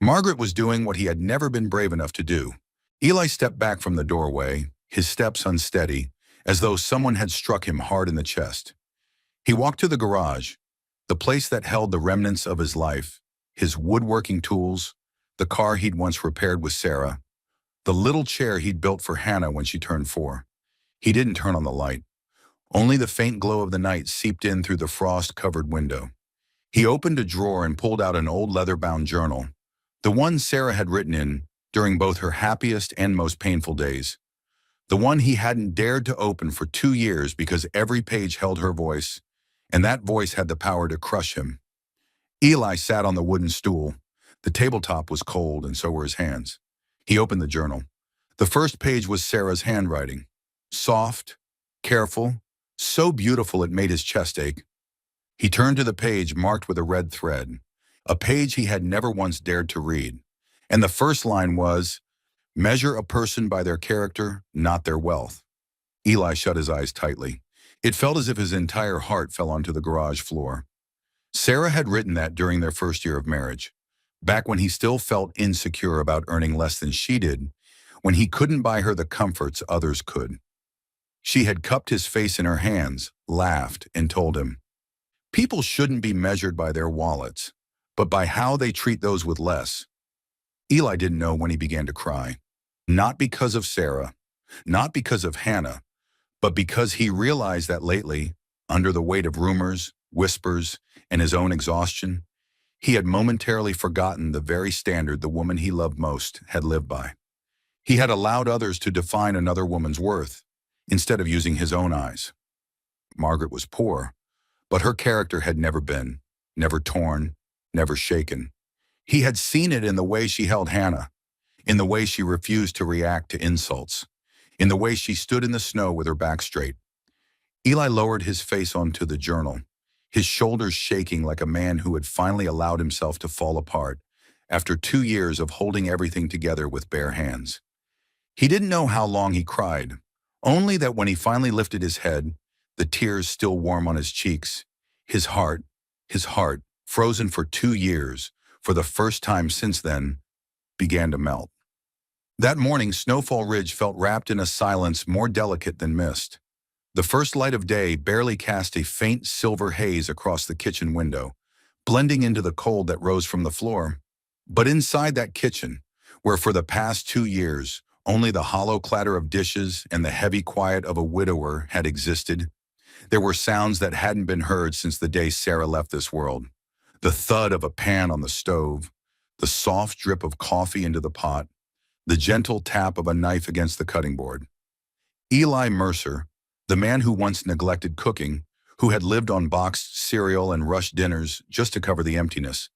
Margaret was doing what he had never been brave enough to do. Eli stepped back from the doorway, his steps unsteady, as though someone had struck him hard in the chest. He walked to the garage, the place that held the remnants of his life, his woodworking tools, the car he'd once repaired with Sarah, the little chair he'd built for Hannah when she turned 4. He didn't turn on the light. Only the faint glow of the night seeped in through the frost-covered window. He opened a drawer and pulled out an old leather-bound journal, the one Sarah had written in during both her happiest and most painful days. The one he hadn't dared to open for 2 years because every page held her voice, and that voice had the power to crush him. Eli sat on the wooden stool. The tabletop was cold, and so were his hands. He opened the journal. The first page was Sarah's handwriting. Soft, careful, so beautiful it made his chest ache. He turned to the page marked with a red thread, a page he had never once dared to read. And the first line was, "Measure a person by their character, not their wealth." Eli shut his eyes tightly. It felt as if his entire heart fell onto the garage floor. Sarah had written that during their first year of marriage, back when he still felt insecure about earning less than she did, when he couldn't buy her the comforts others could. She had cupped his face in her hands, laughed, and told him, "People shouldn't be measured by their wallets, but by how they treat those with less." Eli didn't know when he began to cry. Not because of Sarah, not because of Hannah, but because he realized that lately, under the weight of rumors, whispers, and his own exhaustion, he had momentarily forgotten the very standard the woman he loved most had lived by. He had allowed others to define another woman's worth, instead of using his own eyes. Margaret was poor, but her character had never been, never torn, never shaken. He had seen it in the way she held Hannah, in the way she refused to react to insults, in the way she stood in the snow with her back straight. Eli lowered his face onto the journal, his shoulders shaking like a man who had finally allowed himself to fall apart after 2 years of holding everything together with bare hands. He didn't know how long he cried, only that when he finally lifted his head, the tears still warm on his cheeks, his heart, frozen for 2 years, for the first time since then, began to melt. That morning, Snowfall Ridge felt wrapped in a silence more delicate than mist. The first light of day barely cast a faint silver haze across the kitchen window, blending into the cold that rose from the floor. But inside that kitchen, where for the past 2 years, only the hollow clatter of dishes and the heavy quiet of a widower had existed, there were sounds that hadn't been heard since the day Sarah left this world. The thud of a pan on the stove, the soft drip of coffee into the pot, the gentle tap of a knife against the cutting board. Eli Mercer, the man who once neglected cooking, who had lived on boxed cereal and rushed dinners just to cover the emptiness,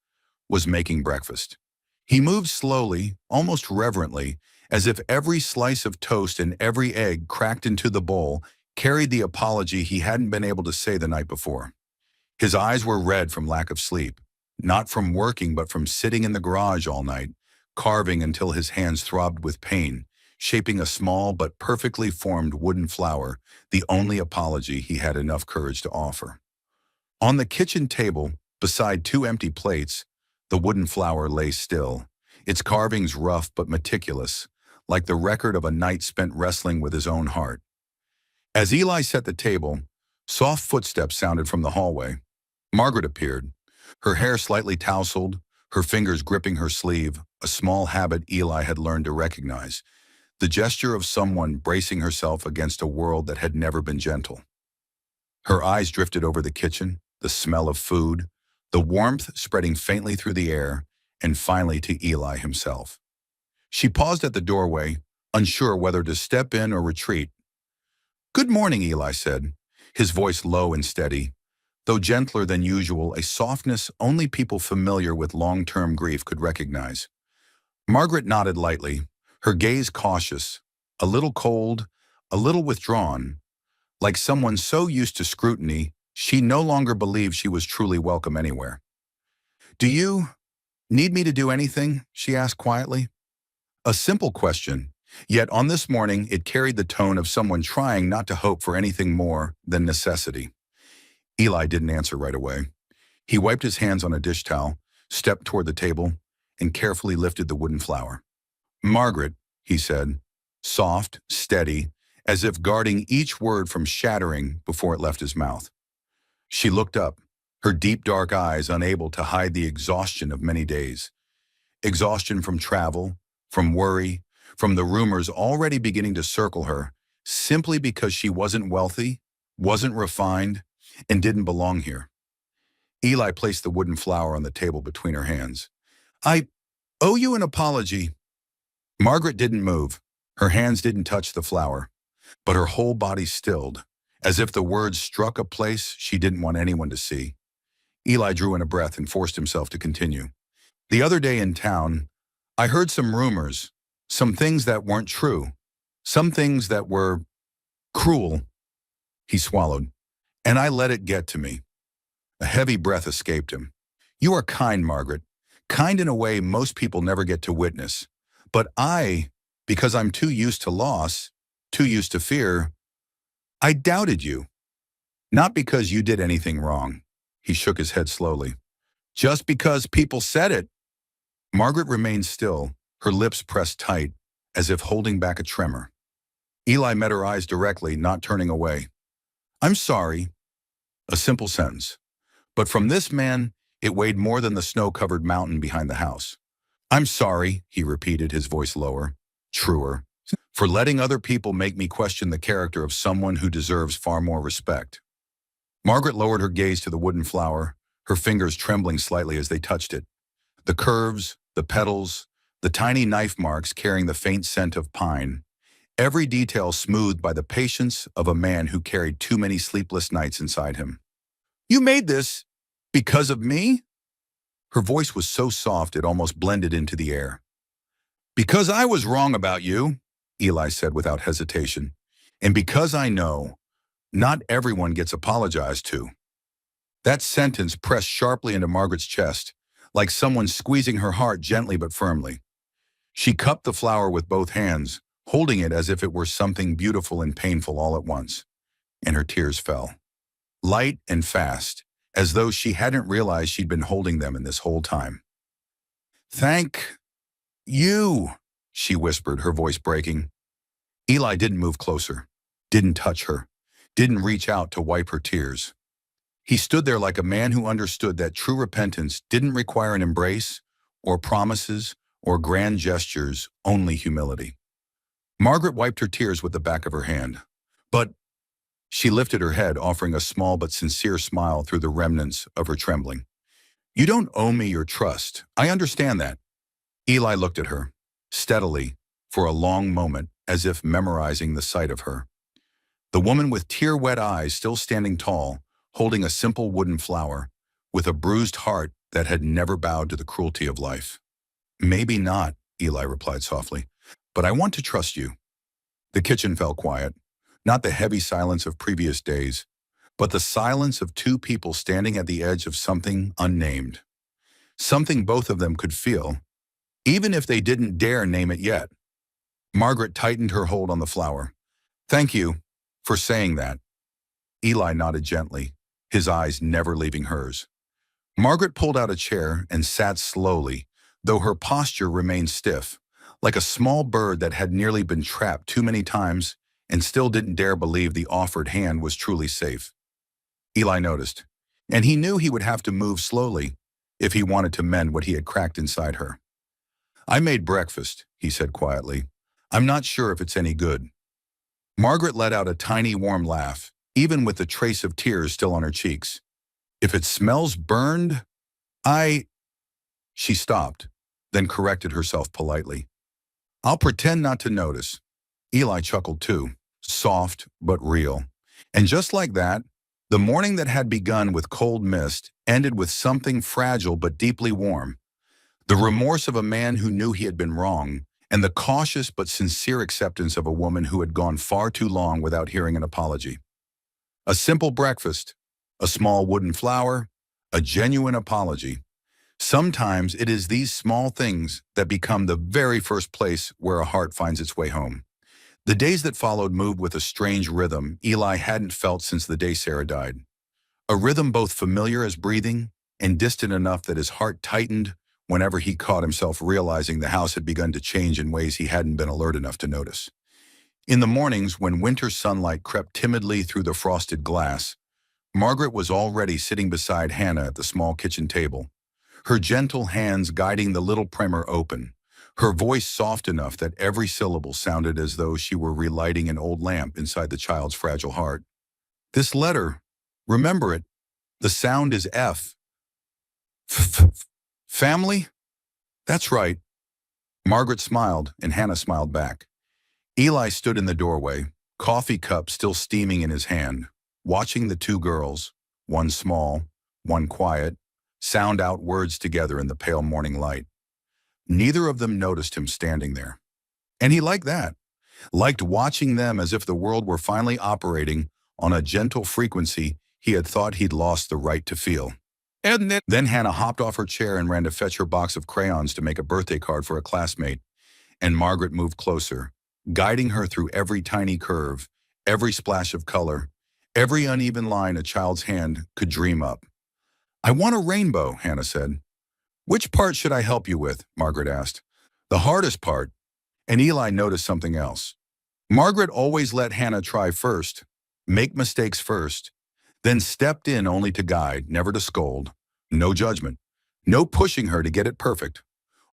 was making breakfast. He moved slowly, almost reverently, as if every slice of toast and every egg cracked into the bowl carried the apology he hadn't been able to say the night before. His eyes were red from lack of sleep, not from working but from sitting in the garage all night, carving until his hands throbbed with pain, shaping a small but perfectly formed wooden flower, the only apology he had enough courage to offer. On the kitchen table, beside 2 empty plates, the wooden flower lay still, its carvings rough but meticulous, like the record of a night spent wrestling with his own heart. As Eli set the table, soft footsteps sounded from the hallway. Margaret appeared, her hair slightly tousled, her fingers gripping her sleeve, a small habit Eli had learned to recognize, the gesture of someone bracing herself against a world that had never been gentle. Her eyes drifted over the kitchen, the smell of food, the warmth spreading faintly through the air, and finally to Eli himself. She paused at the doorway, unsure whether to step in or retreat. "Good morning," Eli said, his voice low and steady, though gentler than usual, a softness only people familiar with long-term grief could recognize. Margaret nodded lightly, her gaze cautious, a little cold, a little withdrawn, like someone so used to scrutiny she no longer believed she was truly welcome anywhere. "Do you need me to do anything?" she asked quietly. A simple question, yet on this morning it carried the tone of someone trying not to hope for anything more than necessity. Eli didn't answer right away. He wiped his hands on a dish towel, stepped toward the table, and carefully lifted the wooden flower. "Margaret," he said, soft, steady, as if guarding each word from shattering before it left his mouth. She looked up, her deep dark eyes unable to hide the exhaustion of many days. Exhaustion from travel, from worry, from the rumors already beginning to circle her, simply because she wasn't wealthy, wasn't refined, and didn't belong here. Eli placed the wooden flower on the table between her hands. I owe you an apology. Margaret didn't move. Her hands didn't touch the flower, but her whole body stilled, as if the words struck a place she didn't want anyone to see. Eli drew in a breath and forced himself to continue. The other day in town, I heard some rumors, some things that weren't true, some things that were cruel. He swallowed, and I let it get to me. A heavy breath escaped him. You are kind, Margaret, kind in a way most people never get to witness. But because I'm too used to loss, too used to fear, I doubted you. Not because you did anything wrong. He shook his head slowly. Just because people said it. Margaret remained still, her lips pressed tight, as if holding back a tremor. Eli met her eyes directly, not turning away. I'm sorry. A simple sentence. But from this man, it weighed more than the snow-covered mountain behind the house. I'm sorry, he repeated, his voice lower, truer, for letting other people make me question the character of someone who deserves far more respect. Margaret lowered her gaze to the wooden flower, her fingers trembling slightly as they touched it. The curves, the petals, the tiny knife marks carrying the faint scent of pine, every detail smoothed by the patience of a man who carried too many sleepless nights inside him. You made this because of me? Her voice was so soft it almost blended into the air. Because I was wrong about you, Eli said without hesitation, and because I know not everyone gets apologized to. That sentence pressed sharply into Margaret's chest, like someone squeezing her heart gently but firmly. She cupped the flower with both hands, holding it as if it were something beautiful and painful all at once, and her tears fell. Light and fast, as though she hadn't realized she'd been holding them in this whole time. Thank you, she whispered, her voice breaking. Eli didn't move closer, didn't touch her, didn't reach out to wipe her tears. He stood there like a man who understood that true repentance didn't require an embrace, or promises, or grand gestures, only humility. Margaret wiped her tears with the back of her hand. But she lifted her head, offering a small but sincere smile through the remnants of her trembling. You don't owe me your trust. I understand that. Eli looked at her, steadily, for a long moment, as if memorizing the sight of her. The woman with tear-wet eyes still standing tall, holding a simple wooden flower, with a bruised heart that had never bowed to the cruelty of life. Maybe not, Eli replied softly, but I want to trust you. The kitchen fell quiet, not the heavy silence of previous days, but the silence of two people standing at the edge of something unnamed. Something both of them could feel, even if they didn't dare name it yet. Margaret tightened her hold on the flower. Thank you for saying that. Eli nodded gently, his eyes never leaving hers. Margaret pulled out a chair and sat slowly, though her posture remained stiff, like a small bird that had nearly been trapped too many times and still didn't dare believe the offered hand was truly safe. Eli noticed, and he knew he would have to move slowly if he wanted to mend what he had cracked inside her. I made breakfast, he said quietly. I'm not sure if it's any good. Margaret let out a tiny warm laugh, even with the trace of tears still on her cheeks. If it smells burned, She stopped, then corrected herself politely. I'll pretend not to notice. Eli chuckled too, soft but real. And just like that, the morning that had begun with cold mist ended with something fragile but deeply warm. The remorse of a man who knew he had been wrong, and the cautious but sincere acceptance of a woman who had gone far too long without hearing an apology. A simple breakfast, a small wooden flower, a genuine apology. Sometimes it is these small things that become the very first place where a heart finds its way home. The days that followed moved with a strange rhythm Eli hadn't felt since the day Sarah died. A rhythm both familiar as breathing and distant enough that his heart tightened whenever he caught himself realizing the house had begun to change in ways he hadn't been alert enough to notice. In the mornings, when winter sunlight crept timidly through the frosted glass, Margaret was already sitting beside Hannah at the small kitchen table, her gentle hands guiding the little primer open, her voice soft enough that every syllable sounded as though she were relighting an old lamp inside the child's fragile heart. This letter, remember it, the sound is F. Family? That's right. Margaret smiled, and Hannah smiled back. Eli stood in the doorway, coffee cup still steaming in his hand, watching the two girls, one small, one quiet, sound out words together in the pale morning light. Neither of them noticed him standing there. And he liked that, liked watching them as if the world were finally operating on a gentle frequency he had thought he'd lost the right to feel. And then Hannah hopped off her chair and ran to fetch her box of crayons to make a birthday card for a classmate, and Margaret moved closer, guiding her through every tiny curve, every splash of color, every uneven line a child's hand could dream up. I want a rainbow, Hannah said. Which part should I help you with? Margaret asked. The hardest part. And Eli noticed something else. Margaret always let Hannah try first, make mistakes first, then stepped in only to guide, never to scold. No judgment. No pushing her to get it perfect.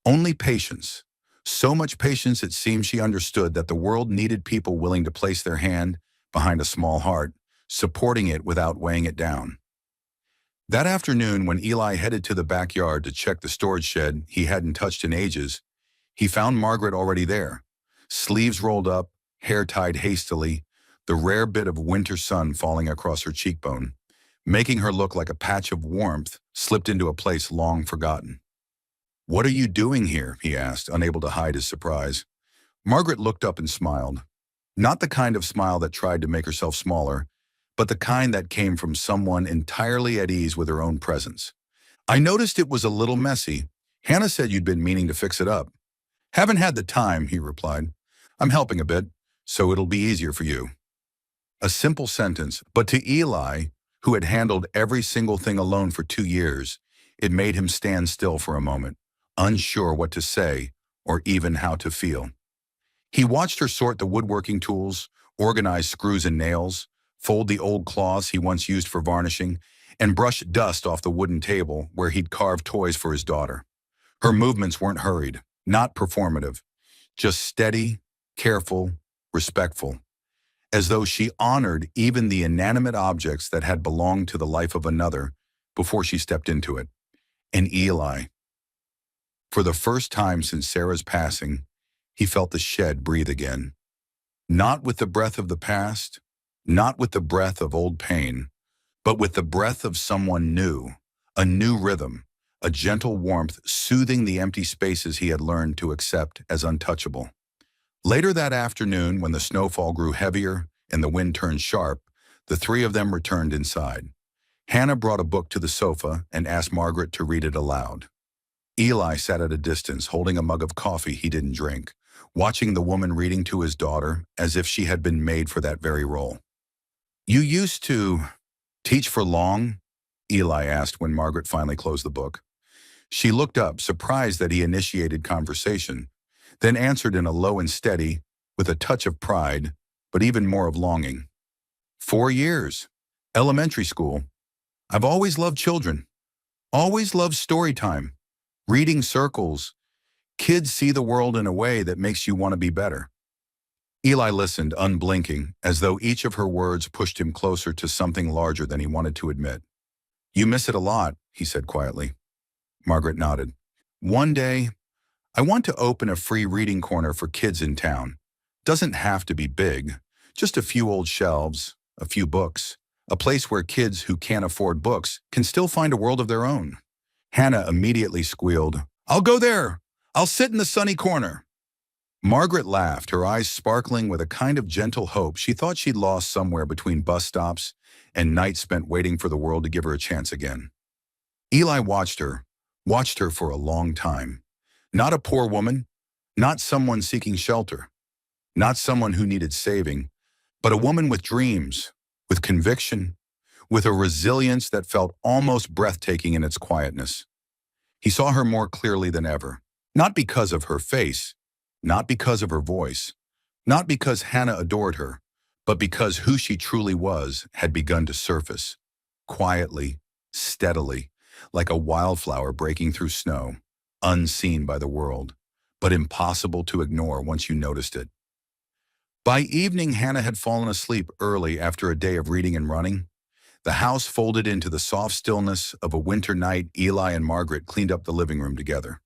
Only patience. So much patience it seemed she understood that the world needed people willing to place their hand behind a small heart, supporting it without weighing it down. That afternoon, when Eli headed to the backyard to check the storage shed he hadn't touched in ages, he found Margaret already there, sleeves rolled up, hair tied hastily, the rare bit of winter sun falling across her cheekbone, making her look like a patch of warmth slipped into a place long forgotten. What are you doing here? He asked, unable to hide his surprise. Margaret looked up and smiled. Not the kind of smile that tried to make herself smaller, but the kind that came from someone entirely at ease with her own presence. I noticed it was a little messy. Hannah said you'd been meaning to fix it up. Haven't had the time, he replied. I'm helping a bit, so it'll be easier for you. A simple sentence, but to Eli, who had handled every single thing alone for 2 years, it made him stand still for a moment, unsure what to say or even how to feel. He watched her sort the woodworking tools, organize screws and nails, fold the old cloths he once used for varnishing, and brush dust off the wooden table where he'd carved toys for his daughter. Her movements weren't hurried, not performative, just steady, careful, respectful, as though she honored even the inanimate objects that had belonged to the life of another before she stepped into it. And Eli, for the first time since Sarah's passing, he felt the shed breathe again. Not with the breath of the past, not with the breath of old pain, but with the breath of someone new, a new rhythm, a gentle warmth soothing the empty spaces he had learned to accept as untouchable. Later that afternoon, when the snowfall grew heavier and the wind turned sharp, the three of them returned inside. Hannah brought a book to the sofa and asked Margaret to read it aloud. Eli sat at a distance, holding a mug of coffee he didn't drink, watching the woman reading to his daughter as if she had been made for that very role. You used to teach for long? Eli asked when Margaret finally closed the book. She looked up, surprised that he initiated conversation, then answered in a low and steady, with a touch of pride, but even more of longing. 4 years. Elementary school. I've always loved children. Always loved story time. Reading circles. Kids see the world in a way that makes you want to be better. Eli listened, unblinking, as though each of her words pushed him closer to something larger than he wanted to admit. You miss it a lot, he said quietly. Margaret nodded. One day, I want to open a free reading corner for kids in town. Doesn't have to be big, just a few old shelves, a few books, a place where kids who can't afford books can still find a world of their own. Hannah immediately squealed, I'll go there. I'll sit in the sunny corner. Margaret laughed, her eyes sparkling with a kind of gentle hope she thought she'd lost somewhere between bus stops and nights spent waiting for the world to give her a chance again. Eli watched her for a long time. Not a poor woman, not someone seeking shelter, not someone who needed saving, but a woman with dreams, with conviction, with a resilience that felt almost breathtaking in its quietness. He saw her more clearly than ever, not because of her face, not because of her voice, Not because Hannah adored her, but because who she truly was had begun to surface, quietly, steadily, like a wildflower breaking through snow, unseen by the world, but impossible to ignore once you noticed it. By evening, Hannah had fallen asleep early after a day of reading and running. The house folded into the soft stillness of a winter night. Eli and Margaret cleaned up the living room together.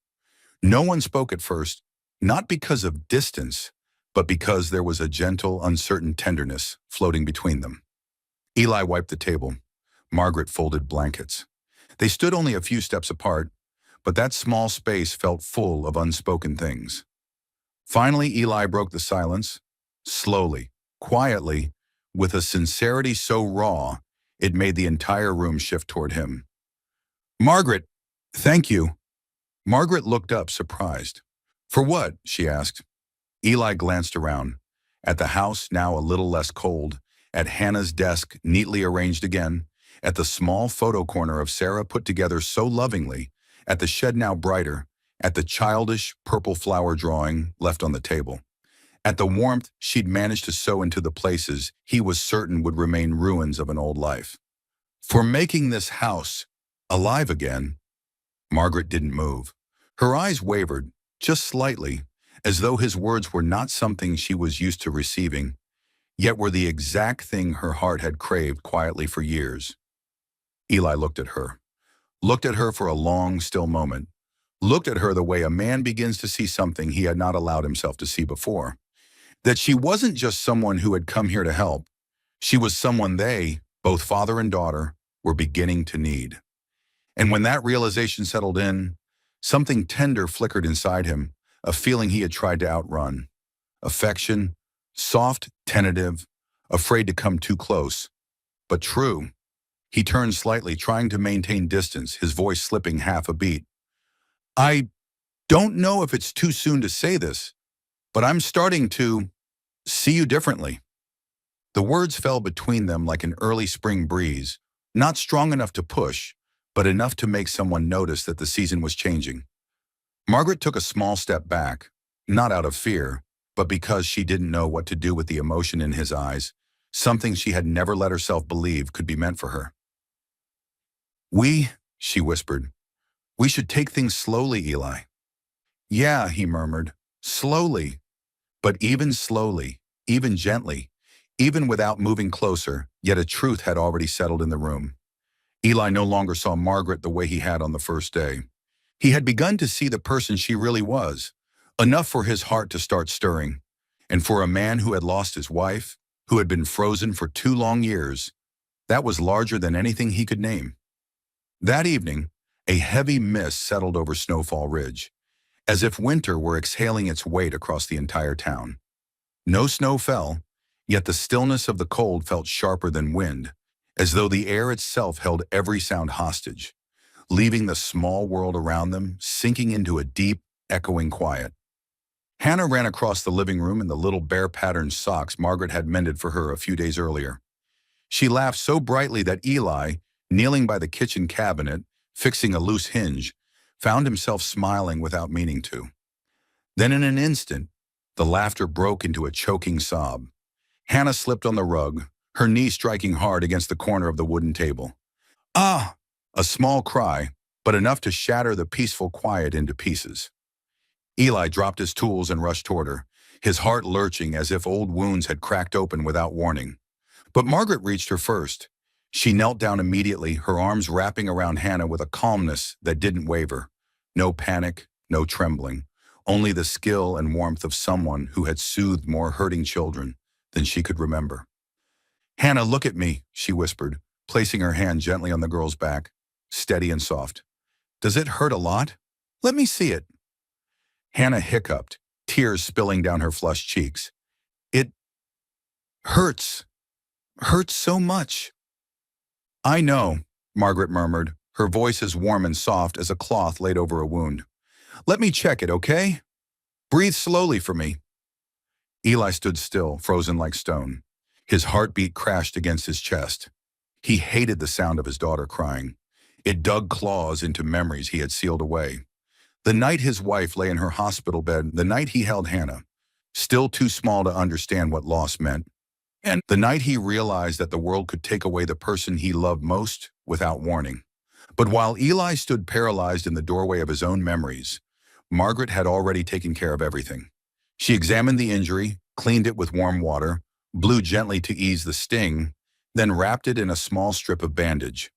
No one spoke at first, not because of distance, but because there was a gentle, uncertain tenderness floating between them. Eli wiped the table. Margaret folded blankets. They stood only a few steps apart, but that small space felt full of unspoken things. Finally, Eli broke the silence, slowly, quietly, with a sincerity so raw, it made the entire room shift toward him. "Margaret, thank you." Margaret looked up, surprised. "For what?" she asked. Eli glanced around, at the house now a little less cold, at Hannah's desk neatly arranged again, at the small photo corner of Sarah put together so lovingly, at the shed now brighter, at the childish purple flower drawing left on the table, at the warmth she'd managed to sew into the places he was certain would remain ruins of an old life. "For making this house alive again." Margaret didn't move. Her eyes wavered, just slightly, as though his words were not something she was used to receiving, yet were the exact thing her heart had craved quietly for years. Eli looked at her for a long, still moment, looked at her the way a man begins to see something he had not allowed himself to see before. That she wasn't just someone who had come here to help. She was someone they, both father and daughter, were beginning to need. And when that realization settled in, something tender flickered inside him, a feeling he had tried to outrun. Affection, soft, tentative, afraid to come too close, but true. He turned slightly, trying to maintain distance, his voice slipping half a beat. "I don't know if it's too soon to say this, but I'm starting to see you differently." The words fell between them like an early spring breeze, not strong enough to push, but enough to make someone notice that the season was changing. Margaret took a small step back, not out of fear, but because she didn't know what to do with the emotion in his eyes, something she had never let herself believe could be meant for her. She whispered, "we should take things slowly, Eli." "Yeah," he murmured, "slowly." But even slowly, even gently, even without moving closer, yet a truth had already settled in the room. Eli no longer saw Margaret the way he had on the first day. He had begun to see the person she really was, enough for his heart to start stirring. And for a man who had lost his wife, who had been frozen for 2 long years, that was larger than anything he could name. That evening, a heavy mist settled over Snowfall Ridge, as if winter were exhaling its weight across the entire town. No snow fell, yet the stillness of the cold felt sharper than wind, as though the air itself held every sound hostage, leaving the small world around them sinking into a deep, echoing quiet. Hannah ran across the living room in the little bear-patterned socks Margaret had mended for her a few days earlier. She laughed so brightly that Eli, kneeling by the kitchen cabinet, fixing a loose hinge, found himself smiling without meaning to. Then in an instant, the laughter broke into a choking sob. Hannah slipped on the rug, her knee striking hard against the corner of the wooden table. "Ah!" A small cry, but enough to shatter the peaceful quiet into pieces. Eli dropped his tools and rushed toward her, his heart lurching as if old wounds had cracked open without warning. But Margaret reached her first. She knelt down immediately, her arms wrapping around Hannah with a calmness that didn't waver. No panic, no trembling, only the skill and warmth of someone who had soothed more hurting children than she could remember. "Hannah, look at me," she whispered, placing her hand gently on the girl's back, steady and soft. "Does it hurt a lot? Let me see it." Hannah hiccuped, tears spilling down her flushed cheeks. "It hurts. Hurts so much." "I know," Margaret murmured, her voice as warm and soft as a cloth laid over a wound. "Let me check it, okay? Breathe slowly for me." Eli stood still, frozen like stone. His heartbeat crashed against his chest. He hated the sound of his daughter crying. It dug claws into memories he had sealed away. The night his wife lay in her hospital bed, the night he held Hannah, still too small to understand what loss meant. And the night he realized that the world could take away the person he loved most without warning. But while Eli stood paralyzed in the doorway of his own memories, Margaret had already taken care of everything. She examined the injury, cleaned it with warm water, blew gently to ease the sting, then wrapped it in a small strip of bandage.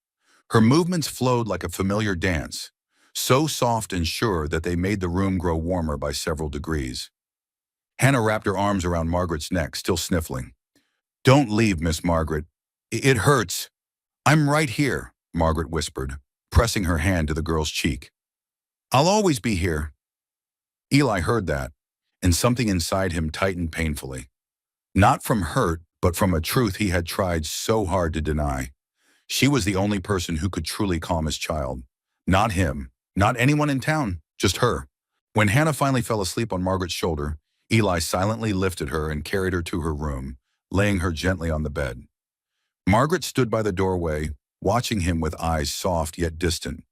Her movements flowed like a familiar dance, so soft and sure that they made the room grow warmer by several degrees. Hannah wrapped her arms around Margaret's neck, still sniffling. "Don't leave, Miss Margaret. It hurts." "I'm right here," Margaret whispered, pressing her hand to the girl's cheek. "I'll always be here." Eli heard that, and something inside him tightened painfully. Not from hurt, but from a truth he had tried so hard to deny. She was the only person who could truly calm his child. Not him, not anyone in town, just her. When Hannah finally fell asleep on Margaret's shoulder, Eli silently lifted her and carried her to her room, laying her gently on the bed. Margaret stood by the doorway, watching him with eyes soft yet distant,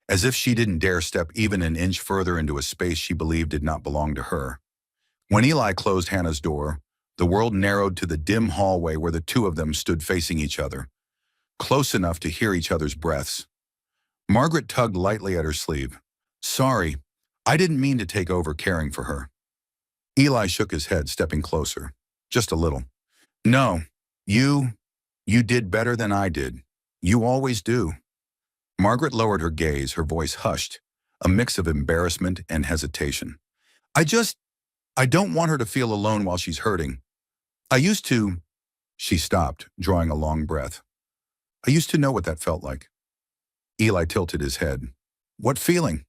as if she didn't dare step even an inch further into a space she believed did not belong to her. When Eli closed Hannah's door, the world narrowed to the dim hallway where the two of them stood facing each other, close enough to hear each other's breaths. Margaret tugged lightly at her sleeve. "Sorry, I didn't mean to take over caring for her." Eli shook his head, stepping closer. "Just a little." "No, you did better than I did. You always do." Margaret lowered her gaze, her voice hushed, a mix of embarrassment and hesitation. I don't want her to feel alone while she's hurting. I used to." She stopped, drawing a long breath. "I used to know what that felt like." Eli tilted his head. "What feeling?"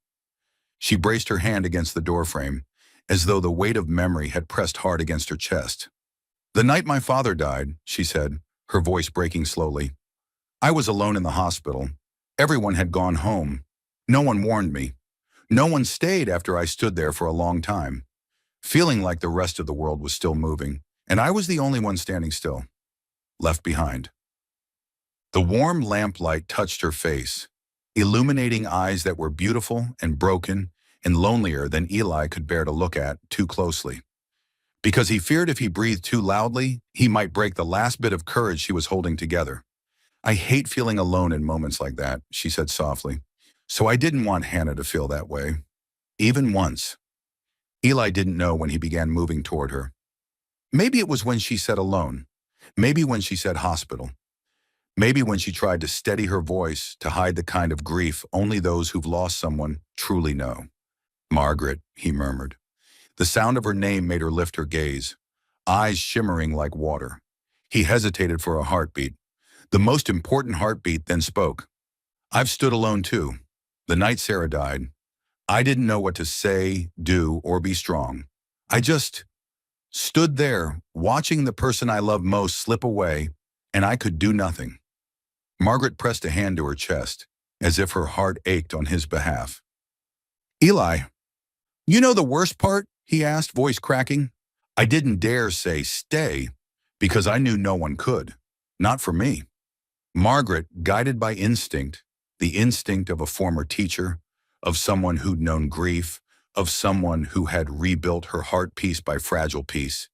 She braced her hand against the doorframe, as though the weight of memory had pressed hard against her chest. "The night my father died," she said, her voice breaking slowly. "I was alone in the hospital. Everyone had gone home. No one warned me. No one stayed after I stood there for a long time, feeling like the rest of the world was still moving, and I was the only one standing still, left behind." The warm lamplight touched her face, illuminating eyes that were beautiful and broken and lonelier than Eli could bear to look at too closely. Because he feared if he breathed too loudly, he might break the last bit of courage she was holding together. "I hate feeling alone in moments like that," she said softly. "So I didn't want Hannah to feel that way. Even once." Eli didn't know when he began moving toward her. Maybe it was when she said alone. Maybe when she said hospital. Maybe when she tried to steady her voice to hide the kind of grief only those who've lost someone truly know. "Margaret," he murmured. The sound of her name made her lift her gaze, eyes shimmering like water. He hesitated for a heartbeat. The most important heartbeat, then spoke. "I've stood alone too. The night Sarah died. I didn't know what to say, do, or be strong. I just stood there, watching the person I love most slip away, and I could do nothing." Margaret pressed a hand to her chest, as if her heart ached on his behalf. "Eli, you know the worst part?" he asked, voice cracking. "I didn't dare say stay, because I knew no one could. Not for me." Margaret, guided by instinct, the instinct of a former teacher, of someone who'd known grief, of someone who had rebuilt her heart piece by fragile piece,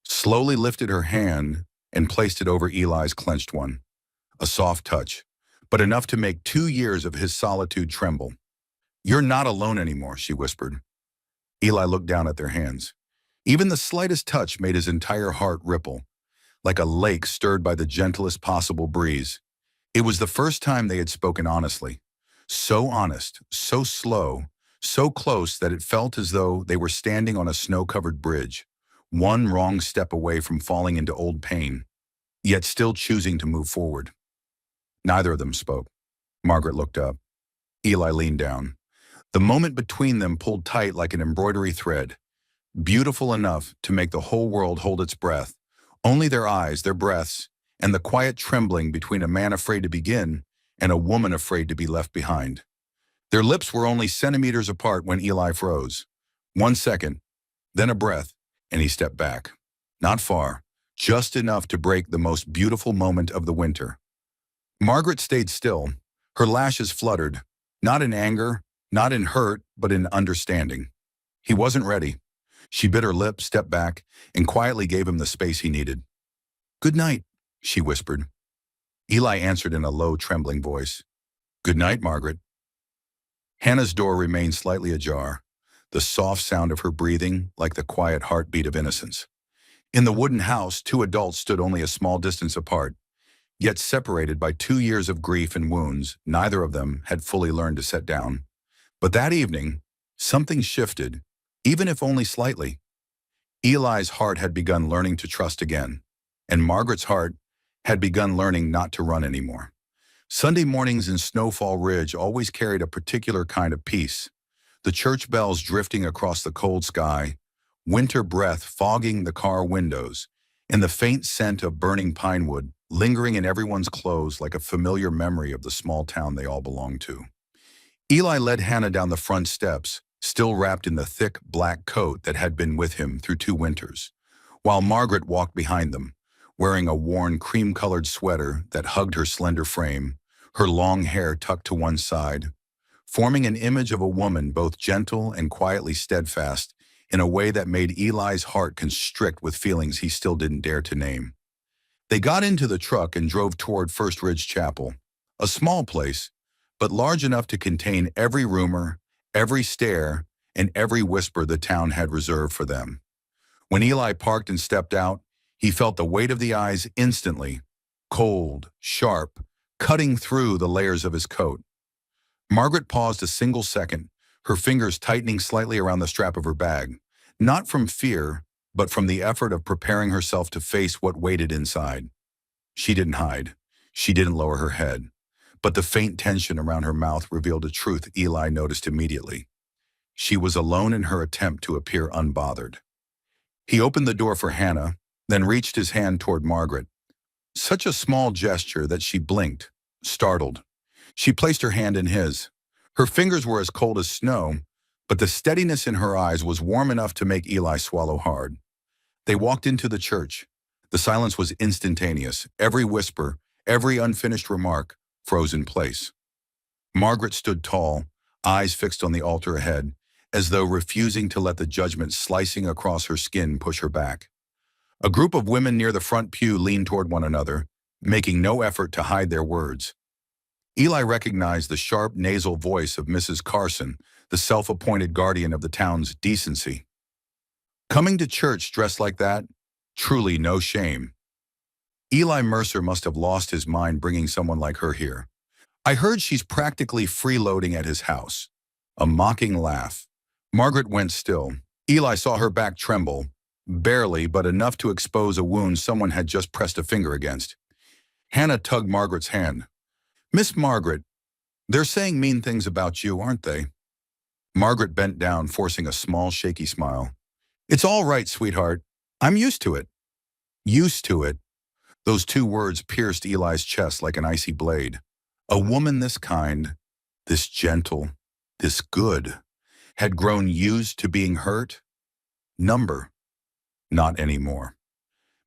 slowly lifted her hand and placed it over Eli's clenched one. A soft touch, but enough to make 2 years of his solitude tremble. "You're not alone anymore," she whispered. Eli looked down at their hands. Even the slightest touch made his entire heart ripple, like a lake stirred by the gentlest possible breeze. It was the first time they had spoken honestly. So honest, so slow, so close that it felt as though they were standing on a snow-covered bridge, one wrong step away from falling into old pain, yet still choosing to move forward. Neither of them spoke. Margaret looked up. Eli leaned down. The moment between them pulled tight like an embroidery thread, beautiful enough to make the whole world hold its breath. Only their eyes, their breaths, and the quiet trembling between a man afraid to begin and a woman afraid to be left behind. Their lips were only centimeters apart when Eli froze. 1 second, then a breath, and he stepped back. Not far, just enough to break the most beautiful moment of the winter. Margaret stayed still. Her lashes fluttered, not in anger, not in hurt, but in understanding. He wasn't ready. She bit her lip, stepped back, and quietly gave him the space he needed. "Good night," she whispered. Eli answered in a low, trembling voice. "Good night, Margaret." Hannah's door remained slightly ajar, the soft sound of her breathing like the quiet heartbeat of innocence. In the wooden house, two adults stood only a small distance apart, yet separated by 2 years of grief and wounds. Neither of them had fully learned to set down. But that evening, something shifted, even if only slightly. Eli's heart had begun learning to trust again, and Margaret's heart had begun learning not to run anymore. Sunday mornings in Snowfall Ridge always carried a particular kind of peace. The church bells drifting across the cold sky, winter breath fogging the car windows, and the faint scent of burning pine wood lingering in everyone's clothes like a familiar memory of the small town they all belonged to. Eli led Hannah down the front steps, still wrapped in the thick black coat that had been with him through 2 winters, while Margaret walked behind them, wearing a worn cream-colored sweater that hugged her slender frame, her long hair tucked to one side, forming an image of a woman both gentle and quietly steadfast in a way that made Eli's heart constrict with feelings he still didn't dare to name. They got into the truck and drove toward First Ridge Chapel, a small place, but large enough to contain every rumor, every stare, and every whisper the town had reserved for them. When Eli parked and stepped out, he felt the weight of the eyes instantly, cold, sharp, cutting through the layers of his coat. Margaret paused a single second, her fingers tightening slightly around the strap of her bag, not from fear, but from the effort of preparing herself to face what waited inside. She didn't hide. She didn't lower her head. But the faint tension around her mouth revealed a truth Eli noticed immediately. She was alone in her attempt to appear unbothered. He opened the door for Hannah, then reached his hand toward Margaret. Such a small gesture that she blinked, startled. She placed her hand in his. Her fingers were as cold as snow, but the steadiness in her eyes was warm enough to make Eli swallow hard. They walked into the church. The silence was instantaneous. Every whisper, every unfinished remark, froze in place. Margaret stood tall, eyes fixed on the altar ahead, as though refusing to let the judgment slicing across her skin push her back. A group of women near the front pew leaned toward one another, making no effort to hide their words. Eli recognized the sharp nasal voice of Mrs. Carson, the self-appointed guardian of the town's decency. Coming to church dressed like that? Truly no shame. Eli Mercer must have lost his mind bringing someone like her here. I heard she's practically freeloading at his house. A mocking laugh. Margaret went still. Eli saw her back tremble, barely, but enough to expose a wound someone had just pressed a finger against. Hannah tugged Margaret's hand. "Miss Margaret, they're saying mean things about you, aren't they?" Margaret bent down, forcing a small, shaky smile. "It's all right, sweetheart. I'm used to it." Used to it. Those 2 words pierced Eli's chest like an icy blade. A woman this kind, this gentle, this good, had grown used to being hurt? Number. Not anymore.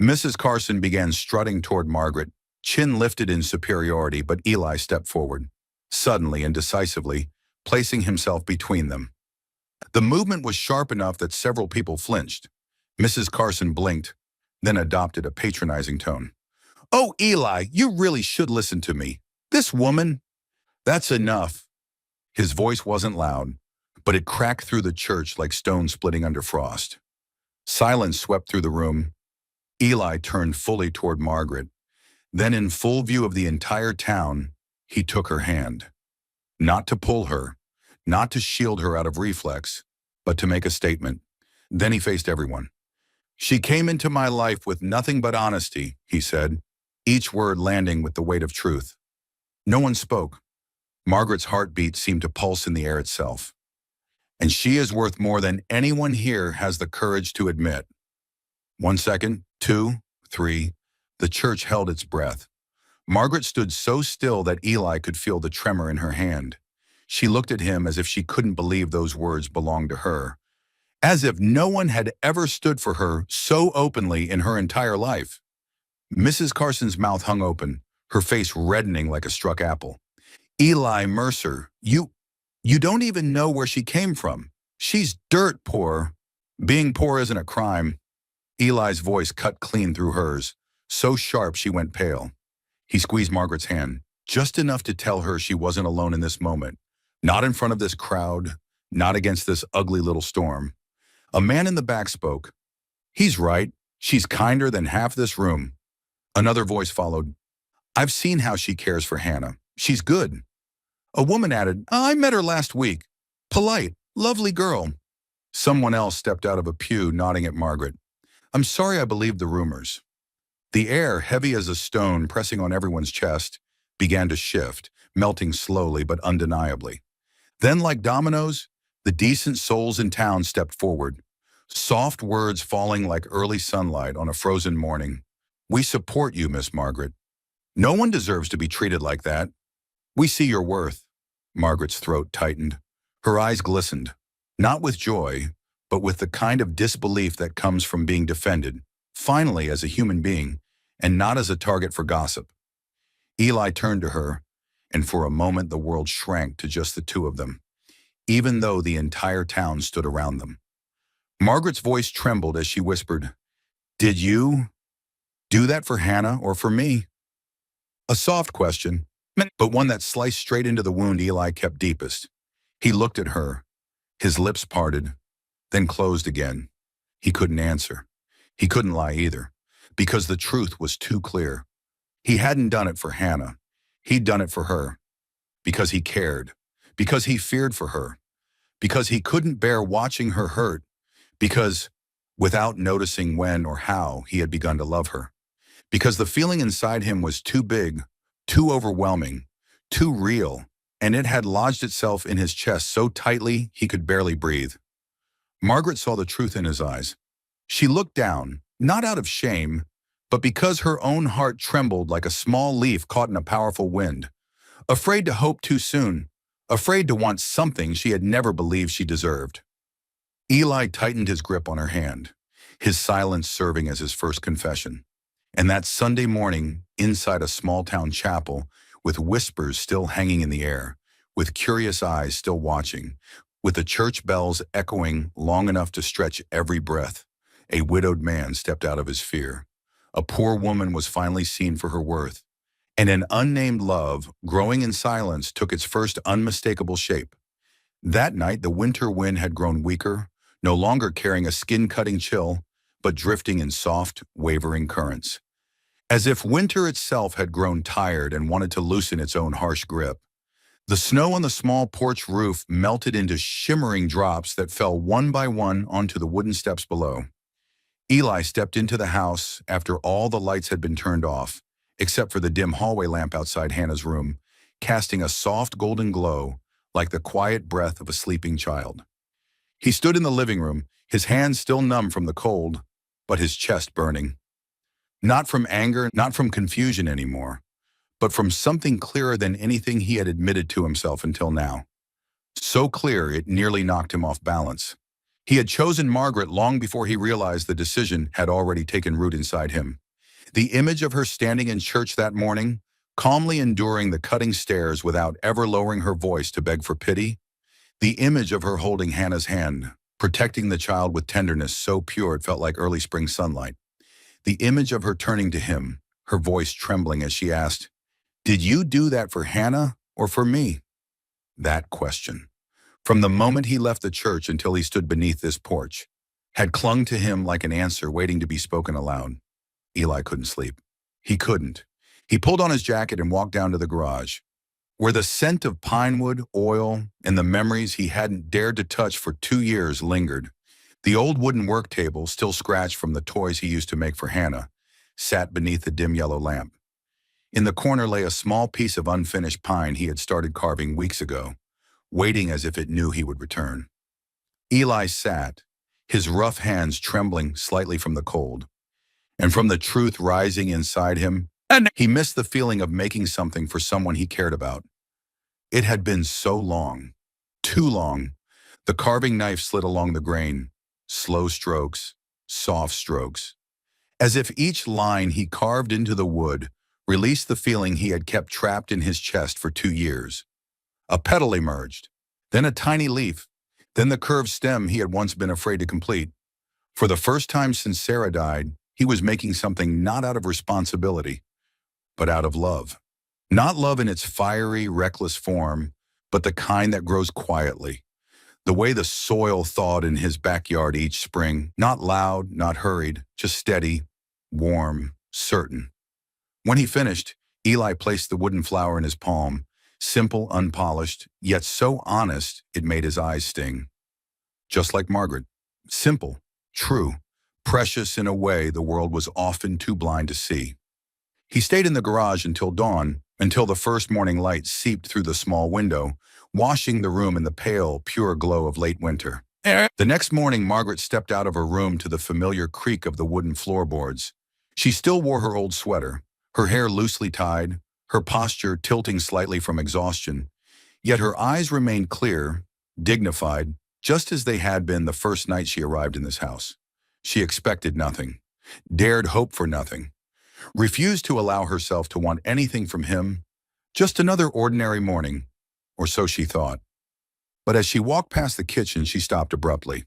Mrs. Carson began strutting toward Margaret, chin lifted in superiority, but Eli stepped forward, suddenly and decisively, placing himself between them. The movement was sharp enough that several people flinched. Mrs. Carson blinked, then adopted a patronizing tone. "Oh, Eli, you really should listen to me. This woman—" "That's enough." His voice wasn't loud, but it cracked through the church like stone splitting under frost. Silence swept through the room. Eli turned fully toward Margaret. Then, in full view of the entire town, he took her hand. Not to pull her, not to shield her out of reflex, but to make a statement. Then he faced everyone. "She came into my life with nothing but honesty," he said, each word landing with the weight of truth. No one spoke. Margaret's heartbeat seemed to pulse in the air itself. "And she is worth more than anyone here has the courage to admit." 1 second, 2, 3. The church held its breath. Margaret stood so still that Eli could feel the tremor in her hand. She looked at him as if she couldn't believe those words belonged to her, as if no one had ever stood for her so openly in her entire life. Mrs. Carson's mouth hung open, her face reddening like a struck apple. "Eli Mercer, you don't even know where she came from. She's dirt poor." Being poor isn't a crime. Eli's voice cut clean through hers, so sharp she went pale. He squeezed Margaret's hand, just enough to tell her she wasn't alone in this moment. Not in front of this crowd, not against this ugly little storm. A man in the back spoke. He's right. She's kinder than half this room. Another voice followed. I've seen how she cares for Hannah. She's good. A woman added, I met her last week. Polite, lovely girl. Someone else stepped out of a pew, nodding at Margaret. I'm sorry I believed the rumors. The air, heavy as a stone pressing on everyone's chest, began to shift, melting slowly but undeniably. Then, like dominoes, the decent souls in town stepped forward, soft words falling like early sunlight on a frozen morning. We support you, Miss Margaret. No one deserves to be treated like that. We see your worth. Margaret's throat tightened. Her eyes glistened, not with joy, but with the kind of disbelief that comes from being defended, finally as a human being, and not as a target for gossip. Eli turned to her, and for a moment the world shrank to just the two of them, even though the entire town stood around them. Margaret's voice trembled as she whispered, Did you do that for Hannah or for me? A soft question, but one that sliced straight into the wound Eli kept deepest. He looked at her, his lips parted, then closed again. He couldn't answer. He couldn't lie either, because the truth was too clear. He hadn't done it for Hannah. He'd done it for her, because he cared, because he feared for her, because he couldn't bear watching her hurt, because, without noticing when or how, he had begun to love her, because the feeling inside him was too big, too overwhelming, too real, and it had lodged itself in his chest so tightly he could barely breathe. Margaret saw the truth in his eyes. She looked down, not out of shame, but because her own heart trembled like a small leaf caught in a powerful wind, afraid to hope too soon, afraid to want something she had never believed she deserved. Eli tightened his grip on her hand, his silence serving as his first confession. And that Sunday morning, inside a small-town chapel, with whispers still hanging in the air, with curious eyes still watching, with the church bells echoing long enough to stretch every breath, a widowed man stepped out of his fear. A poor woman was finally seen for her worth, and an unnamed love, growing in silence, took its first unmistakable shape. That night, the winter wind had grown weaker, no longer carrying a skin-cutting chill, but drifting in soft, wavering currents. As if winter itself had grown tired and wanted to loosen its own harsh grip. The snow on the small porch roof melted into shimmering drops that fell one by one onto the wooden steps below. Eli stepped into the house after all the lights had been turned off, except for the dim hallway lamp outside Hannah's room, casting a soft golden glow like the quiet breath of a sleeping child. He stood in the living room, his hands still numb from the cold, but his chest burning. Not from anger, not from confusion anymore, but from something clearer than anything he had admitted to himself until now. So clear it nearly knocked him off balance. He had chosen Margaret long before he realized the decision had already taken root inside him. The image of her standing in church that morning, calmly enduring the cutting stares without ever lowering her voice to beg for pity. The image of her holding Hannah's hand, protecting the child with tenderness so pure it felt like early spring sunlight. The image of her turning to him, her voice trembling as she asked, Did you do that for Hannah or for me? That question, from the moment he left the church until he stood beneath this porch, had clung to him like an answer waiting to be spoken aloud. Eli couldn't sleep. He couldn't. He pulled on his jacket and walked down to the garage, where the scent of pine wood, oil, and the memories he hadn't dared to touch for 2 years lingered. The old wooden work table, still scratched from the toys he used to make for Hannah, sat beneath the dim yellow lamp. In the corner lay a small piece of unfinished pine he had started carving weeks ago, waiting as if it knew he would return. Eli sat, his rough hands trembling slightly from the cold, and from the truth rising inside him, he missed the feeling of making something for someone he cared about. It had been so long, too long. The carving knife slid along the grain, slow strokes, soft strokes, as if each line he carved into the wood released the feeling he had kept trapped in his chest for 2 years. A petal emerged, then a tiny leaf, then the curved stem he had once been afraid to complete. For the first time since Sarah died, he was making something not out of responsibility, but out of love. Not love in its fiery, reckless form, but the kind that grows quietly. The way the soil thawed in his backyard each spring, not loud, not hurried, just steady, warm, certain. When he finished, Eli placed the wooden flower in his palm, simple, unpolished, yet so honest it made his eyes sting. Just like Margaret. Simple, true, precious in a way the world was often too blind to see. He stayed in the garage until dawn, until the first morning light seeped through the small window, washing the room in the pale, pure glow of late winter. The next morning, Margaret stepped out of her room to the familiar creak of the wooden floorboards. She still wore her old sweater, her hair loosely tied, her posture tilting slightly from exhaustion, yet her eyes remained clear, dignified, just as they had been the first night she arrived in this house. She expected nothing, dared hope for nothing, refused to allow herself to want anything from him, just another ordinary morning, or so she thought. But as she walked past the kitchen, she stopped abruptly.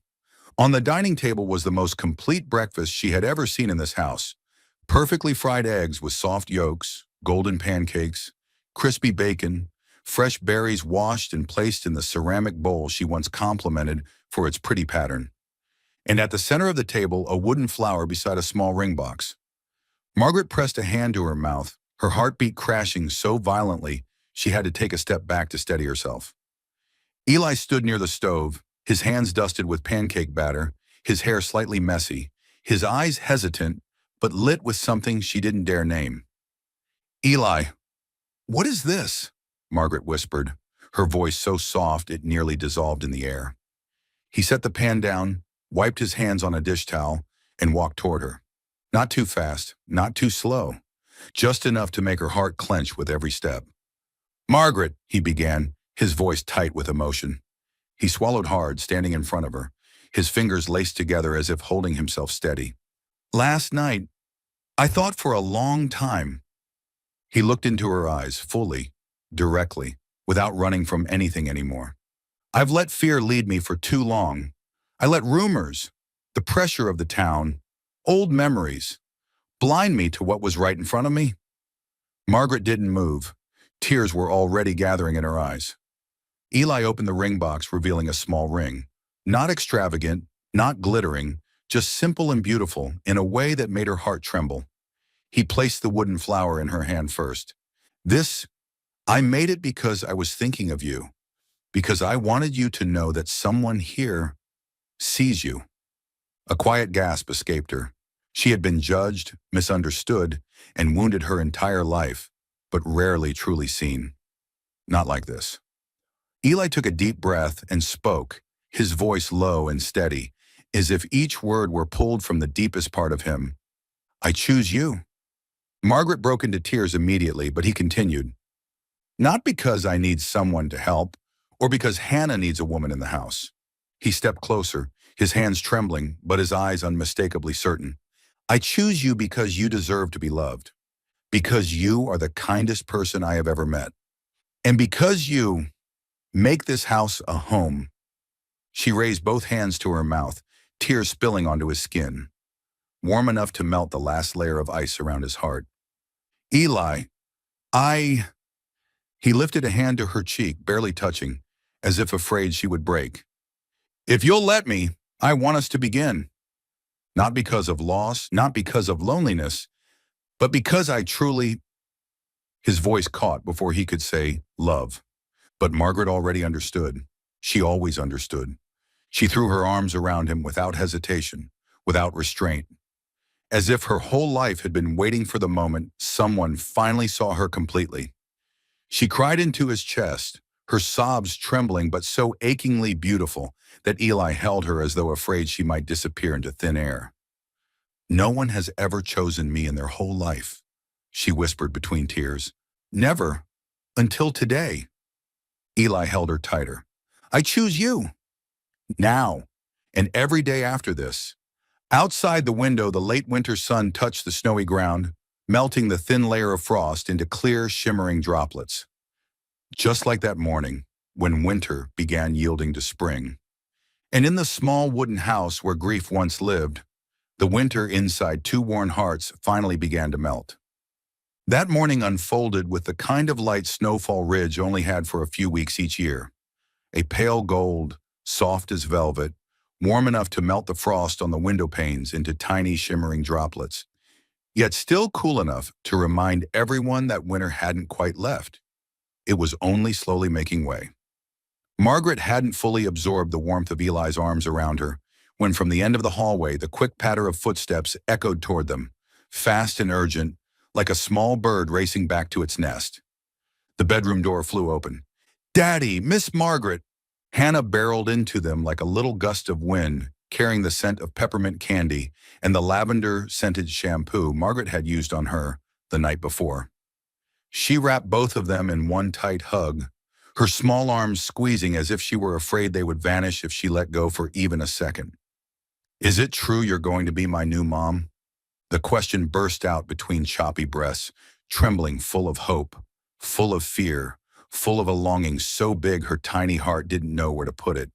On the dining table was the most complete breakfast she had ever seen in this house. Perfectly fried eggs with soft yolks, golden pancakes, crispy bacon, fresh berries washed and placed in the ceramic bowl she once complimented for its pretty pattern. And at the center of the table, a wooden flower beside a small ring box. Margaret pressed a hand to her mouth, her heartbeat crashing so violently she had to take a step back to steady herself. Eli stood near the stove, his hands dusted with pancake batter, his hair slightly messy, his eyes hesitant, but lit with something she didn't dare name. "Eli, what is this?" Margaret whispered, her voice so soft it nearly dissolved in the air. He set the pan down, wiped his hands on a dish towel, and walked toward her. Not too fast, not too slow, just enough to make her heart clench with every step. "Margaret," he began, his voice tight with emotion. He swallowed hard, standing in front of her, his fingers laced together as if holding himself steady. "Last night, I thought for a long time." He looked into her eyes, fully, directly, without running from anything anymore. "I've let fear lead me for too long. I let rumors, the pressure of the town, old memories, blind me to what was right in front of me." Margaret didn't move. Tears were already gathering in her eyes. Eli opened the ring box, revealing a small ring. Not extravagant, not glittering, just simple and beautiful in a way that made her heart tremble. He placed the wooden flower in her hand first. "This, I made it because I was thinking of you, because I wanted you to know that someone here sees you." A quiet gasp escaped her. She had been judged, misunderstood, and wounded her entire life, but rarely truly seen. Not like this. Eli took a deep breath and spoke, his voice low and steady, as if each word were pulled from the deepest part of him. "I choose you." Margaret broke into tears immediately, but he continued. "Not because I need someone to help, or because Hannah needs a woman in the house." He stepped closer, his hands trembling, but his eyes unmistakably certain. "I choose you because you deserve to be loved. Because you are the kindest person I have ever met. And because you make this house a home." She raised both hands to her mouth, tears spilling onto his skin, warm enough to melt the last layer of ice around his heart. "Eli, I—" He lifted a hand to her cheek, barely touching, as if afraid she would break. "If you'll let me, I want us to begin. Not because of loss, not because of loneliness, but because I truly—" His voice caught before he could say love. But Margaret already understood. She always understood. She threw her arms around him without hesitation, without restraint, as if her whole life had been waiting for the moment someone finally saw her completely. She cried into his chest, her sobs trembling but so achingly beautiful that Eli held her as though afraid she might disappear into thin air. "No one has ever chosen me in their whole life," she whispered between tears. "Never, until today." Eli held her tighter. "I choose you. Now, and every day after this." Outside the window, the late winter sun touched the snowy ground, melting the thin layer of frost into clear, shimmering droplets. Just like that morning, when winter began yielding to spring. And in the small wooden house where grief once lived, the winter inside two worn hearts finally began to melt. That morning unfolded with the kind of light Snowfall Ridge only had for a few weeks each year. A pale gold, soft as velvet, warm enough to melt the frost on the window panes into tiny shimmering droplets, yet still cool enough to remind everyone that winter hadn't quite left. It was only slowly making way. Margaret hadn't fully absorbed the warmth of Eli's arms around her when from the end of the hallway the quick patter of footsteps echoed toward them, fast and urgent, like a small bird racing back to its nest. The bedroom door flew open. "Daddy, Miss Margaret!" Hannah barreled into them like a little gust of wind, carrying the scent of peppermint candy and the lavender-scented shampoo Margaret had used on her the night before. She wrapped both of them in one tight hug, her small arms squeezing as if she were afraid they would vanish if she let go for even a second. "Is it true you're going to be my new mom?" The question burst out between choppy breaths, trembling, full of hope, full of fear, full of a longing so big her tiny heart didn't know where to put it.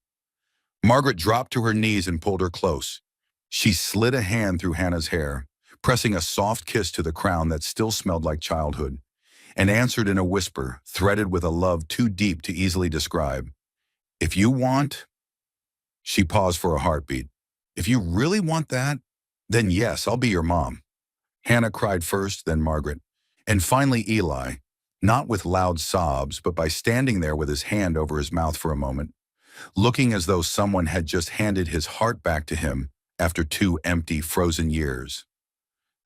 Margaret dropped to her knees and pulled her close. She slid a hand through Hannah's hair, pressing a soft kiss to the crown that still smelled like childhood, and answered in a whisper, threaded with a love too deep to easily describe. "If you want—" She paused for a heartbeat. "If you really want that, then yes, I'll be your mom." Hannah cried first, then Margaret, and finally Eli, not with loud sobs, but by standing there with his hand over his mouth for a moment, looking as though someone had just handed his heart back to him after 2 empty, frozen years.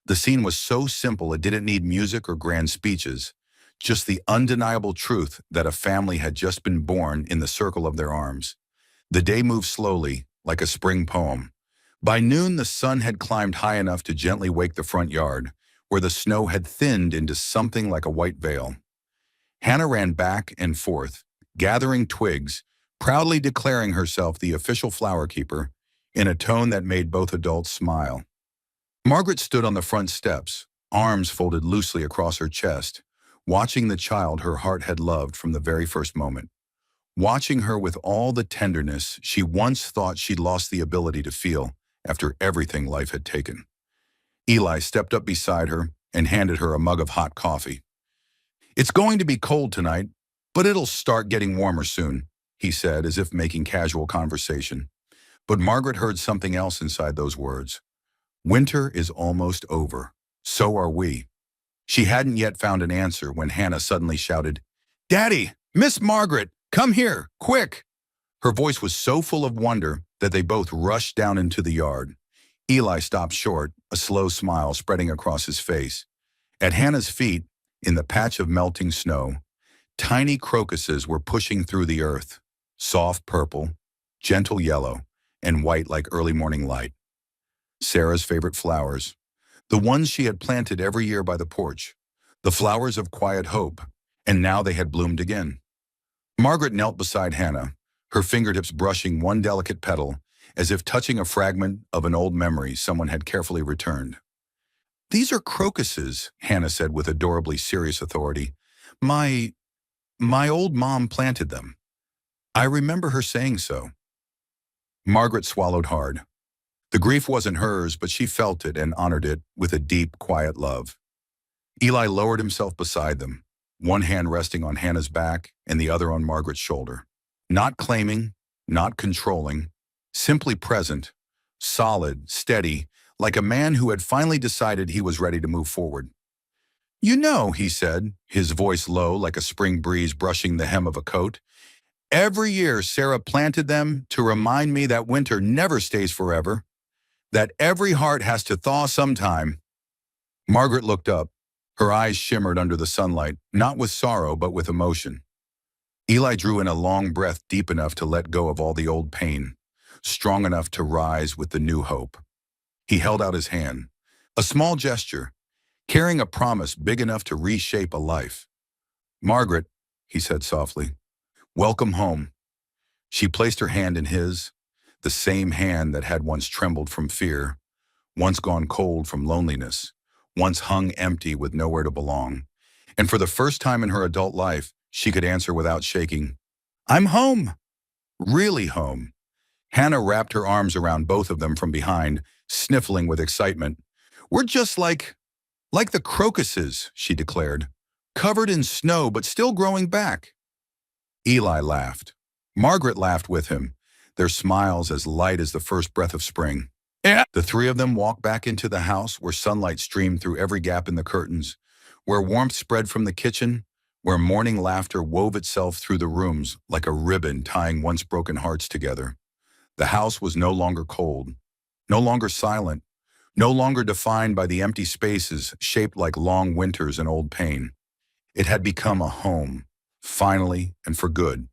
The scene was so simple it didn't need music or grand speeches, just the undeniable truth that a family had just been born in the circle of their arms. The day moved slowly, like a spring poem. By noon, the sun had climbed high enough to gently wake the front yard, where the snow had thinned into something like a white veil. Hannah ran back and forth, gathering twigs, proudly declaring herself the official flower keeper, in a tone that made both adults smile. Margaret stood on the front steps, arms folded loosely across her chest, watching the child her heart had loved from the very first moment, watching her with all the tenderness she once thought she'd lost the ability to feel after everything life had taken. Eli stepped up beside her and handed her a mug of hot coffee. "It's going to be cold tonight, but it'll start getting warmer soon," he said, as if making casual conversation. But Margaret heard something else inside those words. Winter is almost over. So are we. She hadn't yet found an answer when Hannah suddenly shouted, "Daddy, Miss Margaret, come here, quick!" Her voice was so full of wonder that they both rushed down into the yard. Eli stopped short, a slow smile spreading across his face. At Hannah's feet, in the patch of melting snow, tiny crocuses were pushing through the earth, soft purple, gentle yellow, and white like early morning light. Sarah's favorite flowers, the ones she had planted every year by the porch, the flowers of quiet hope, and now they had bloomed again. Margaret knelt beside Hannah, her fingertips brushing one delicate petal, as if touching a fragment of an old memory someone had carefully returned. "These are crocuses," Hannah said with adorably serious authority. My old mom planted them. I remember her saying so." Margaret swallowed hard. The grief wasn't hers, but she felt it and honored it with a deep, quiet love. Eli lowered himself beside them, one hand resting on Hannah's back and the other on Margaret's shoulder. Not claiming, not controlling, simply present, solid, steady, like a man who had finally decided he was ready to move forward. "You know," he said, his voice low like a spring breeze brushing the hem of a coat, "every year Sarah planted them to remind me that winter never stays forever, that every heart has to thaw sometime." Margaret looked up. Her eyes shimmered under the sunlight, not with sorrow but with emotion. Eli drew in a long breath deep enough to let go of all the old pain, strong enough to rise with the new hope. He held out his hand, a small gesture, carrying a promise big enough to reshape a life. "Margaret," he said softly, "welcome home." She placed her hand in his, the same hand that had once trembled from fear, once gone cold from loneliness, once hung empty with nowhere to belong. And for the first time in her adult life, she could answer without shaking, "I'm home. Really home." Hannah wrapped her arms around both of them from behind, sniffling with excitement. We're just like the crocuses, she declared. Covered in snow but still growing back. Eli laughed. Margaret laughed with him, their smiles as light as the first breath of spring. Yeah. The three of them walked back into the house where sunlight streamed through every gap in the curtains, where warmth spread from the kitchen, where morning laughter wove itself through the rooms like a ribbon tying once broken hearts together. The house was no longer cold, no longer silent, no longer defined by the empty spaces shaped like long winters and old pain. It had become a home, finally and for good.